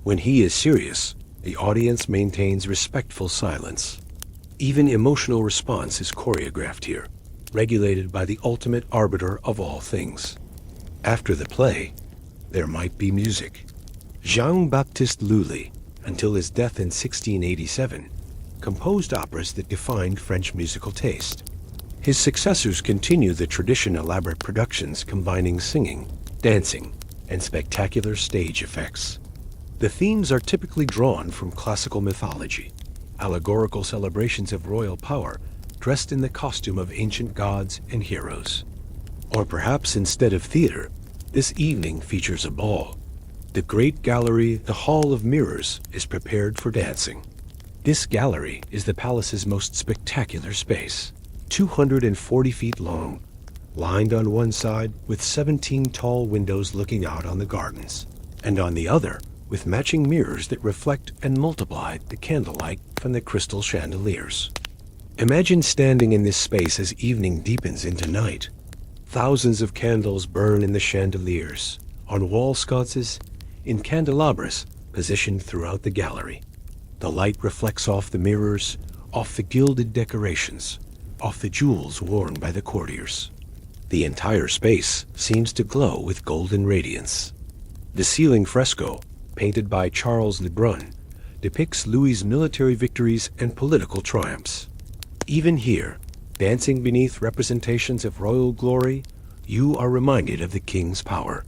When he is serious, the audience maintains respectful silence. Even emotional response is choreographed here, regulated by the ultimate arbiter of all things. After the play, there might be music. Jean-Baptiste Lully, until his death in 1687, composed operas that defined French musical taste. His successors continue the tradition elaborate productions combining singing, dancing, and spectacular stage effects. The themes are typically drawn from classical mythology, allegorical celebrations of royal power dressed in the costume of ancient gods and heroes. Or perhaps instead of theater, this evening features a ball. The great gallery, the Hall of Mirrors, is prepared for dancing. This gallery is the palace's most spectacular space, 240 feet long, lined on one side with 17 tall windows looking out on the gardens, and on the other with matching mirrors that reflect and multiply the candlelight from the crystal chandeliers. Imagine standing in this space as evening deepens into night. Thousands of candles burn in the chandeliers, on wall sconces, in candelabras positioned throughout the gallery. The light reflects off the mirrors, off the gilded decorations, off the jewels worn by the courtiers. The entire space seems to glow with golden radiance. The ceiling fresco, painted by Charles Lebrun, depicts Louis's military victories and political triumphs. Even here, dancing beneath representations of royal glory, you are reminded of the king's power.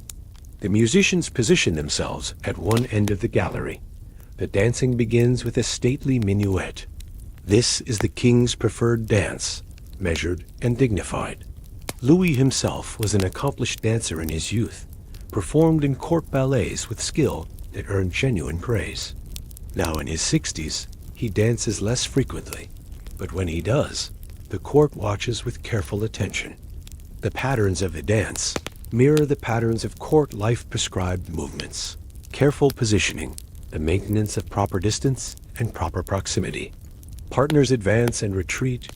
The musicians position themselves at one end of the gallery. The dancing begins with a stately minuet. This is the king's preferred dance, measured and dignified. Louis himself was an accomplished dancer in his youth, performed in court ballets with skill that earned genuine praise. Now in his 60s, he dances less frequently, but when he does, the court watches with careful attention. The patterns of the dance mirror the patterns of court life-prescribed movements. Careful positioning, the maintenance of proper distance and proper proximity. Partners advance and retreat,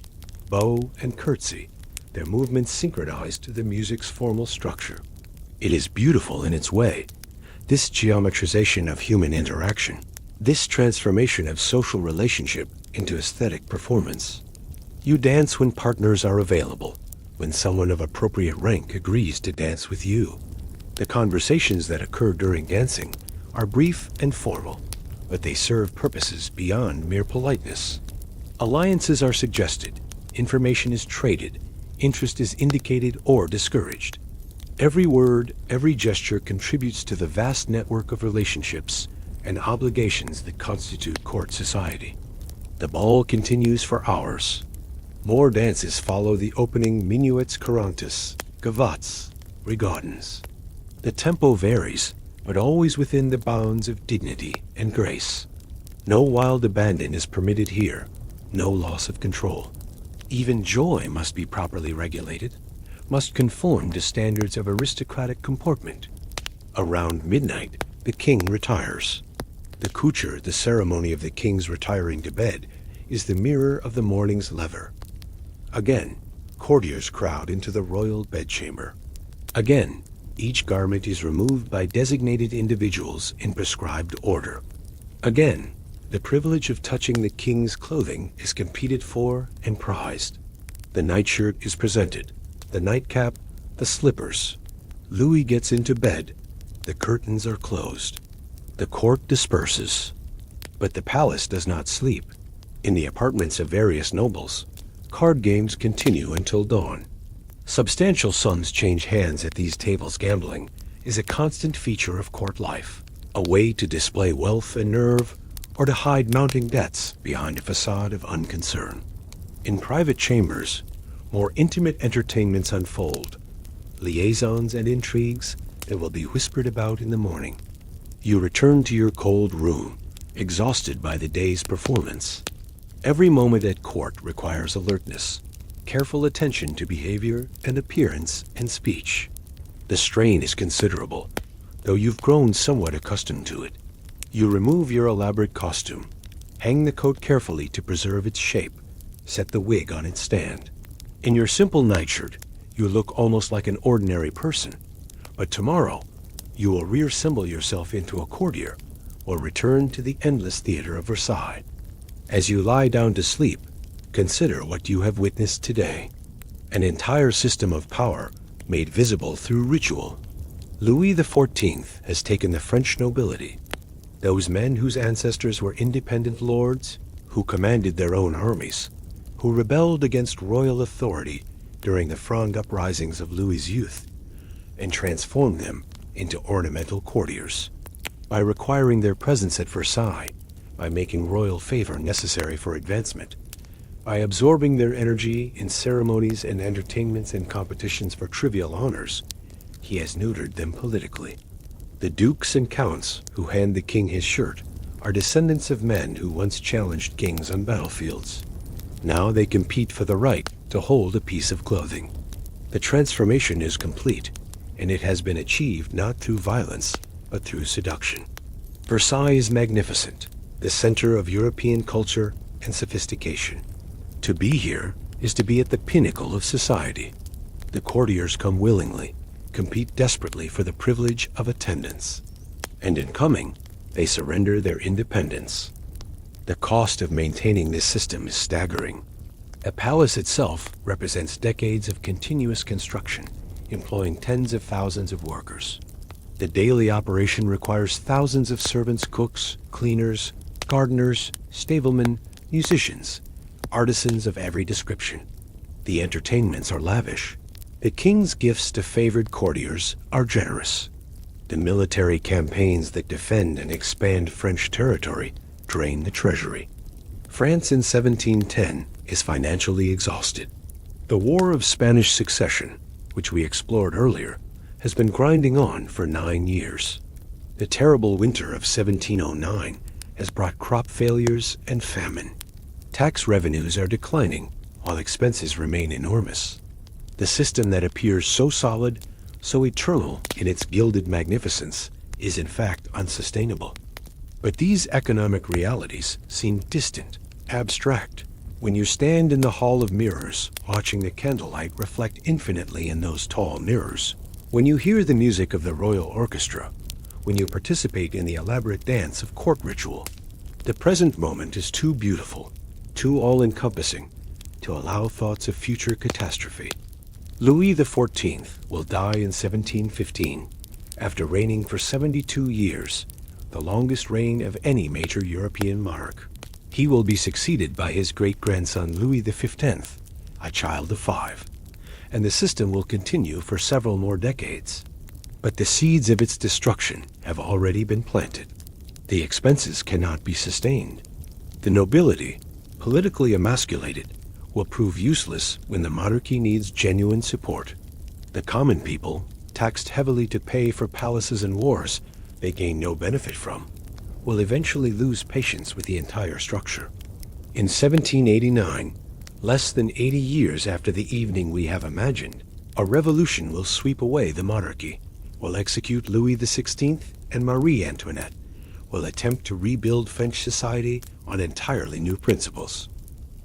bow and curtsy, their movements synchronized to the music's formal structure. It is beautiful in its way, this geometrization of human interaction, this transformation of social relationship into aesthetic performance. You dance when partners are available, when someone of appropriate rank agrees to dance with you. The conversations that occur during dancing are brief and formal, but they serve purposes beyond mere politeness. Alliances are suggested, information is traded, interest is indicated or discouraged. Every word, every gesture contributes to the vast network of relationships and obligations that constitute court society. The ball continues for hours. More dances follow the opening minuets courantes, gavottes, rigodons. The tempo varies, but always within the bounds of dignity and grace. No wild abandon is permitted here, no loss of control. Even joy must be properly regulated, must conform to standards of aristocratic comportment. Around midnight, the king retires. The couture, the ceremony of the king's retiring to bed, is the mirror of the morning's lever. Again, courtiers crowd into the royal bedchamber. Again, each garment is removed by designated individuals in prescribed order. Again, the privilege of touching the king's clothing is competed for and prized. The nightshirt is presented, the nightcap, the slippers. Louis gets into bed. The curtains are closed. The court disperses. But the palace does not sleep. In the apartments of various nobles, card games continue until dawn. Substantial sums change hands at these tables. Gambling is a constant feature of court life, a way to display wealth and nerve, or to hide mounting debts behind a facade of unconcern. In private chambers, more intimate entertainments unfold, liaisons and intrigues that will be whispered about in the morning. You return to your cold room, exhausted by the day's performance. Every moment at court requires alertness, careful attention to behavior and appearance and speech. The strain is considerable, though you've grown somewhat accustomed to it. You remove your elaborate costume, hang the coat carefully to preserve its shape, set the wig on its stand. In your simple nightshirt, you look almost like an ordinary person, but tomorrow you will reassemble yourself into a courtier or return to the endless theater of Versailles. As you lie down to sleep, consider what you have witnessed today. An entire system of power made visible through ritual. Louis XIV has taken the French nobility, those men whose ancestors were independent lords, who commanded their own armies, who rebelled against royal authority during the Fronde uprisings of Louis's youth, and transformed them into ornamental courtiers. By requiring their presence at Versailles, by making royal favor necessary for advancement, by absorbing their energy in ceremonies and entertainments and competitions for trivial honors, he has neutered them politically. The dukes and counts who hand the king his shirt are descendants of men who once challenged kings on battlefields. Now they compete for the right to hold a piece of clothing. The transformation is complete, and it has been achieved not through violence, but through seduction. Versailles is magnificent, the center of European culture and sophistication. To be here is to be at the pinnacle of society. The courtiers come willingly, compete desperately for the privilege of attendance. And in coming, they surrender their independence. The cost of maintaining this system is staggering. A palace itself represents decades of continuous construction, employing tens of thousands of workers. The daily operation requires thousands of servants, cooks, cleaners, gardeners, stablemen, musicians, artisans of every description. The entertainments are lavish. The king's gifts to favored courtiers are generous. The military campaigns that defend and expand French territory drain the treasury. France in 1710 is financially exhausted. The War of Spanish Succession, which we explored earlier, has been grinding on for 9 years. The terrible winter of 1709 has brought crop failures and famine. Tax revenues are declining, while expenses remain enormous. The system that appears so solid, so eternal in its gilded magnificence, is in fact unsustainable. But these economic realities seem distant, abstract. When you stand in the hall of mirrors, watching the candlelight reflect infinitely in those tall mirrors, when you hear the music of the royal orchestra, when you participate in the elaborate dance of court ritual, the present moment is too beautiful, too all-encompassing, to allow thoughts of future catastrophe. Louis XIV will die in 1715, after reigning for 72 years, the longest reign of any major European monarch. He will be succeeded by his great-grandson Louis XV, a child of 5, and the system will continue for several more decades. But the seeds of its destruction have already been planted. The expenses cannot be sustained. The nobility, politically emasculated, will prove useless when the monarchy needs genuine support. The common people, taxed heavily to pay for palaces and wars they gain no benefit from, will eventually lose patience with the entire structure. In 1789, less than 80 years after the evening we have imagined, a revolution will sweep away the monarchy, will execute Louis XVI, and Marie Antoinette, will attempt to rebuild French society on entirely new principles.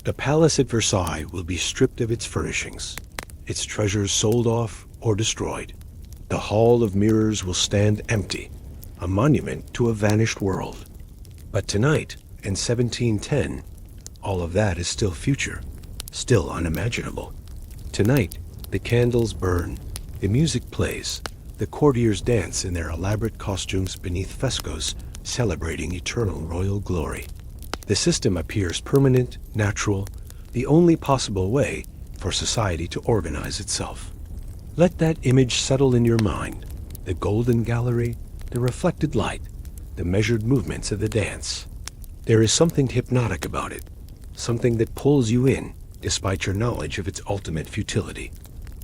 The palace at Versailles will be stripped of its furnishings, its treasures sold off or destroyed. The Hall of Mirrors will stand empty, a monument to a vanished world. But tonight, in 1710, all of that is still future, still unimaginable. Tonight, the candles burn, the music plays, the courtiers dance in their elaborate costumes beneath frescoes celebrating eternal royal glory. The system appears permanent, natural, the only possible way for society to organize itself. Let that image settle in your mind, the golden gallery, the reflected light, the measured movements of the dance. There is something hypnotic about it, something that pulls you in despite your knowledge of its ultimate futility.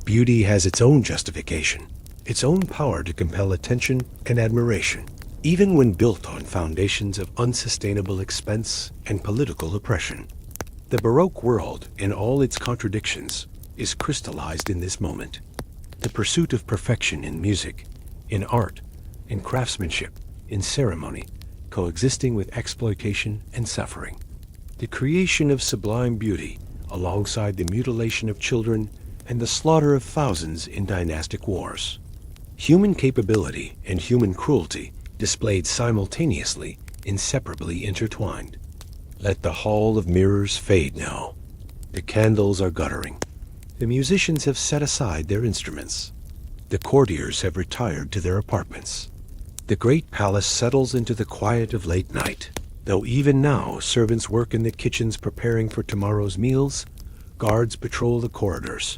Beauty has its own justification, its own power to compel attention and admiration, even when built on foundations of unsustainable expense and political oppression. The Baroque world, in all its contradictions, is crystallized in this moment. The pursuit of perfection in music, in art, in craftsmanship, in ceremony, coexisting with exploitation and suffering. The creation of sublime beauty alongside the mutilation of children and the slaughter of thousands in dynastic wars. Human capability and human cruelty displayed simultaneously, inseparably intertwined. Let the Hall of Mirrors fade now. The candles are guttering. The musicians have set aside their instruments. The courtiers have retired to their apartments. The great palace settles into the quiet of late night. Though even now servants work in the kitchens preparing for tomorrow's meals, guards patrol the corridors.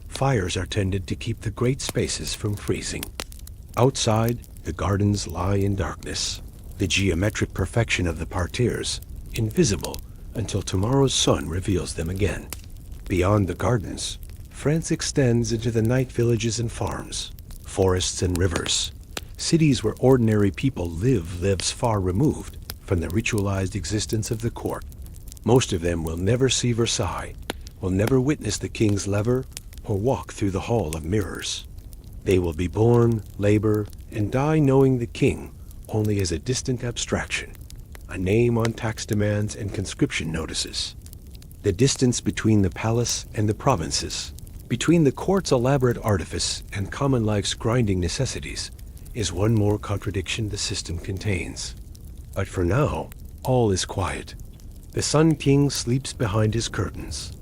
Fires are tended to keep the great spaces from freezing. Outside, the gardens lie in darkness, the geometric perfection of the parterres, invisible until tomorrow's sun reveals them again. Beyond the gardens, France extends into the night villages and farms, forests and rivers. Cities where ordinary people lives far removed from the ritualized existence of the court. Most of them will never see Versailles, will never witness the king's lever, or walk through the Hall of Mirrors. They will be born, labor, and die knowing the king only as a distant abstraction, a name on tax demands and conscription notices. The distance between the palace and the provinces, between the court's elaborate artifice and common life's grinding necessities, is one more contradiction the system contains. But for now, all is quiet. The Sun King sleeps behind his curtains.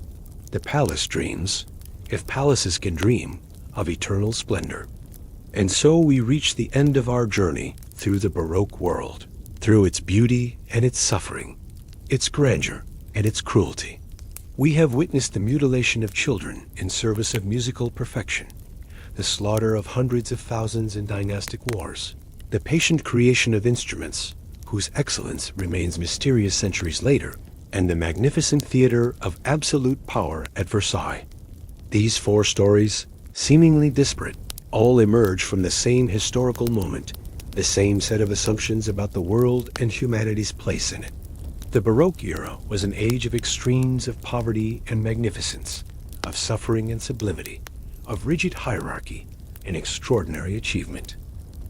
The palace dreams, if palaces can dream, of eternal splendor. And so we reach the end of our journey through the Baroque world, through its beauty and its suffering, its grandeur and its cruelty. We have witnessed the mutilation of children in service of musical perfection, the slaughter of hundreds of thousands in dynastic wars, the patient creation of instruments whose excellence remains mysterious centuries later, and the magnificent theater of absolute power at Versailles. These 4 stories, seemingly disparate, all emerge from the same historical moment, the same set of assumptions about the world and humanity's place in it. The Baroque era was an age of extremes of poverty and magnificence, of suffering and sublimity, of rigid hierarchy and extraordinary achievement.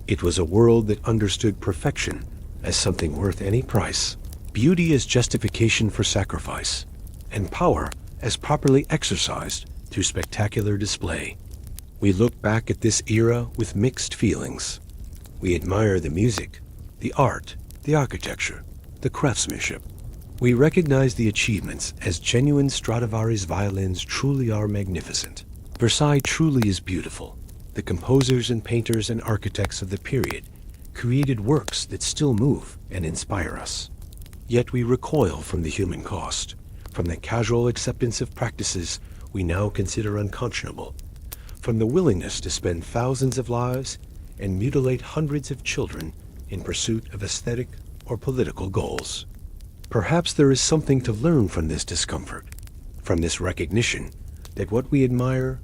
It was a world that understood perfection as something worth any price, beauty as justification for sacrifice, and power as properly exercised through spectacular display. We look back at this era with mixed feelings. We admire the music, the art, the architecture, the craftsmanship. We recognize the achievements as genuine Stradivari's violins truly are magnificent. Versailles truly is beautiful. The composers and painters and architects of the period created works that still move and inspire us. Yet we recoil from the human cost, from the casual acceptance of practices we now consider unconscionable, from the willingness to spend thousands of lives and mutilate hundreds of children in pursuit of aesthetic or political goals. Perhaps there is something to learn from this discomfort, from this recognition that what we admire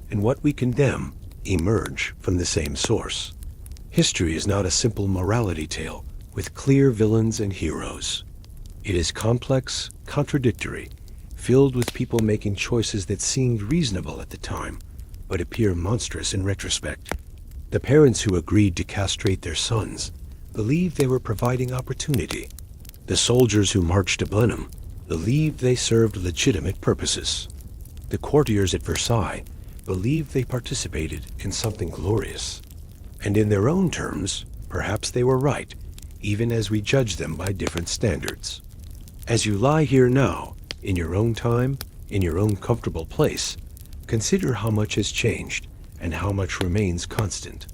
and what we condemn emerge from the same source. History is not a simple morality tale with clear villains and heroes. It is complex, contradictory, filled with people making choices that seemed reasonable at the time, but appear monstrous in retrospect. The parents who agreed to castrate their sons believed they were providing opportunity. The soldiers who marched to Blenheim believed they served legitimate purposes. The courtiers at Versailles believed they participated in something glorious. And in their own terms, perhaps they were right, even as we judge them by different standards. As you lie here now, in your own time, in your own comfortable place, consider how much has changed and how much remains constant.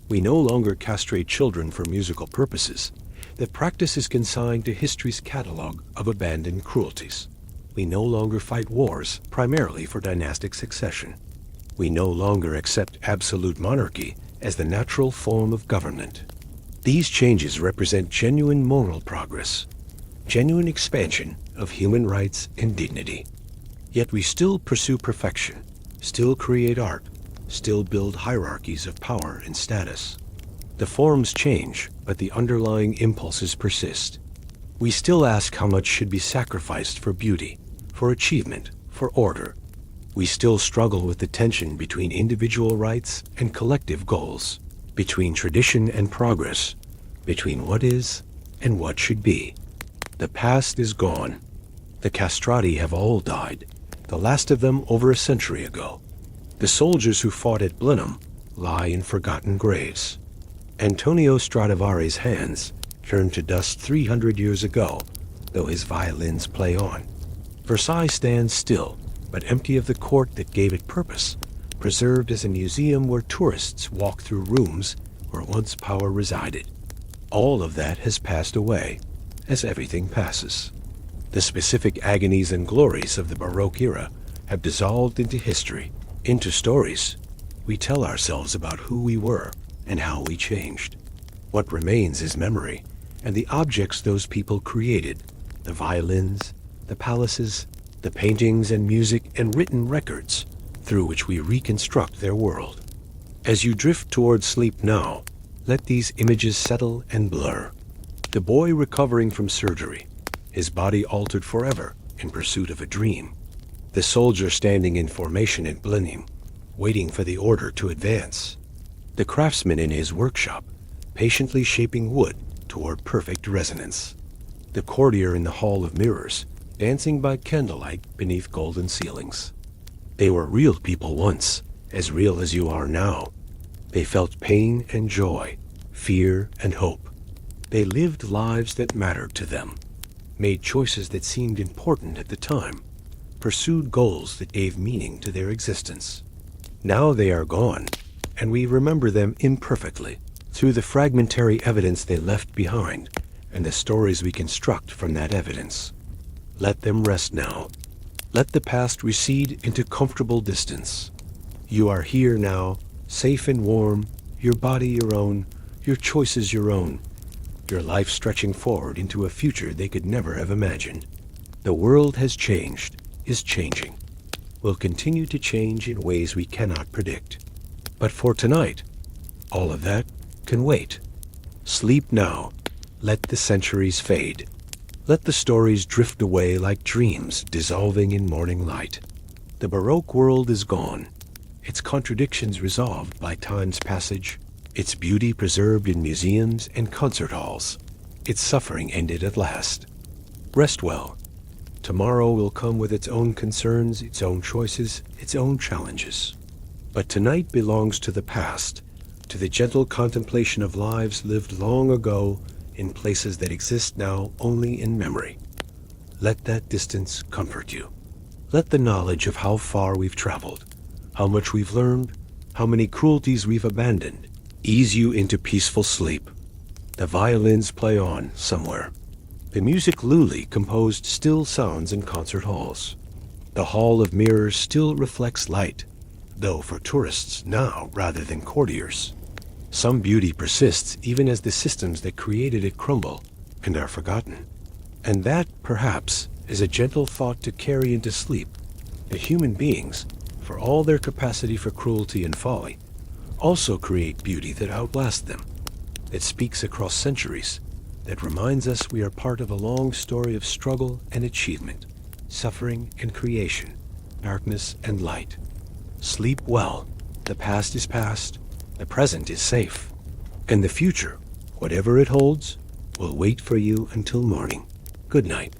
We no longer castrate children for musical purposes. The practice is consigned to history's catalog of abandoned cruelties. We no longer fight wars primarily for dynastic succession. We no longer accept absolute monarchy as the natural form of government. These changes represent genuine moral progress, genuine expansion of human rights and dignity. Yet we still pursue perfection, still create art, still build hierarchies of power and status. The forms change, but the underlying impulses persist. We still ask how much should be sacrificed for beauty, for achievement, for order. We still struggle with the tension between individual rights and collective goals, between tradition and progress, between what is and what should be. The past is gone. The castrati have all died, the last of them over a century ago. The soldiers who fought at Blenheim lie in forgotten graves. Antonio Stradivari's hands turned to dust 300 years ago, though his violins play on. Versailles stands still, but empty of the court that gave it purpose, preserved as a museum where tourists walk through rooms where once power resided. All of that has passed away, as everything passes. The specific agonies and glories of the Baroque era have dissolved into history, into stories. We tell ourselves about who we were and how we changed. What remains is memory, and the objects those people created, the violins, the palaces, the paintings and music and written records through which we reconstruct their world. As you drift toward sleep now, let these images settle and blur. The boy recovering from surgery, his body altered forever in pursuit of a dream. The soldier standing in formation at Blenheim, waiting for the order to advance. The craftsman in his workshop, patiently shaping wood toward perfect resonance. The courtier in the Hall of Mirrors, dancing by candlelight beneath golden ceilings. They were real people once, as real as you are now. They felt pain and joy, fear and hope. They lived lives that mattered to them, made choices that seemed important at the time, pursued goals that gave meaning to their existence. Now they are gone, and we remember them imperfectly through the fragmentary evidence they left behind and the stories we construct from that evidence. Let them rest now. Let the past recede into comfortable distance. You are here now, safe and warm, your body your own, your choices your own, your life stretching forward into a future they could never have imagined. The world has changed, is changing, will continue to change in ways we cannot predict. But for tonight, all of that can wait. Sleep now. Let the centuries fade. Let the stories drift away like dreams dissolving in morning light. The Baroque world is gone, its contradictions resolved by time's passage, its beauty preserved in museums and concert halls, its suffering ended at last. Rest well. Tomorrow will come with its own concerns, its own choices, its own challenges. But tonight belongs to the past, to the gentle contemplation of lives lived long ago in places that exist now only in memory. Let that distance comfort you. Let the knowledge of how far we've traveled, how much we've learned, how many cruelties we've abandoned, ease you into peaceful sleep. The violins play on somewhere. The music Lully composed still sounds in concert halls. The Hall of Mirrors still reflects light, though for tourists now rather than courtiers. Some beauty persists even as the systems that created it crumble and are forgotten. And that, perhaps, is a gentle thought to carry into sleep. The human beings, for all their capacity for cruelty and folly, also create beauty that outlasts them, that speaks across centuries, that reminds us we are part of a long story of struggle and achievement, suffering and creation, darkness and light. Sleep well. The past is past, the present is safe, and the future, whatever it holds, will wait for you until morning. Good night.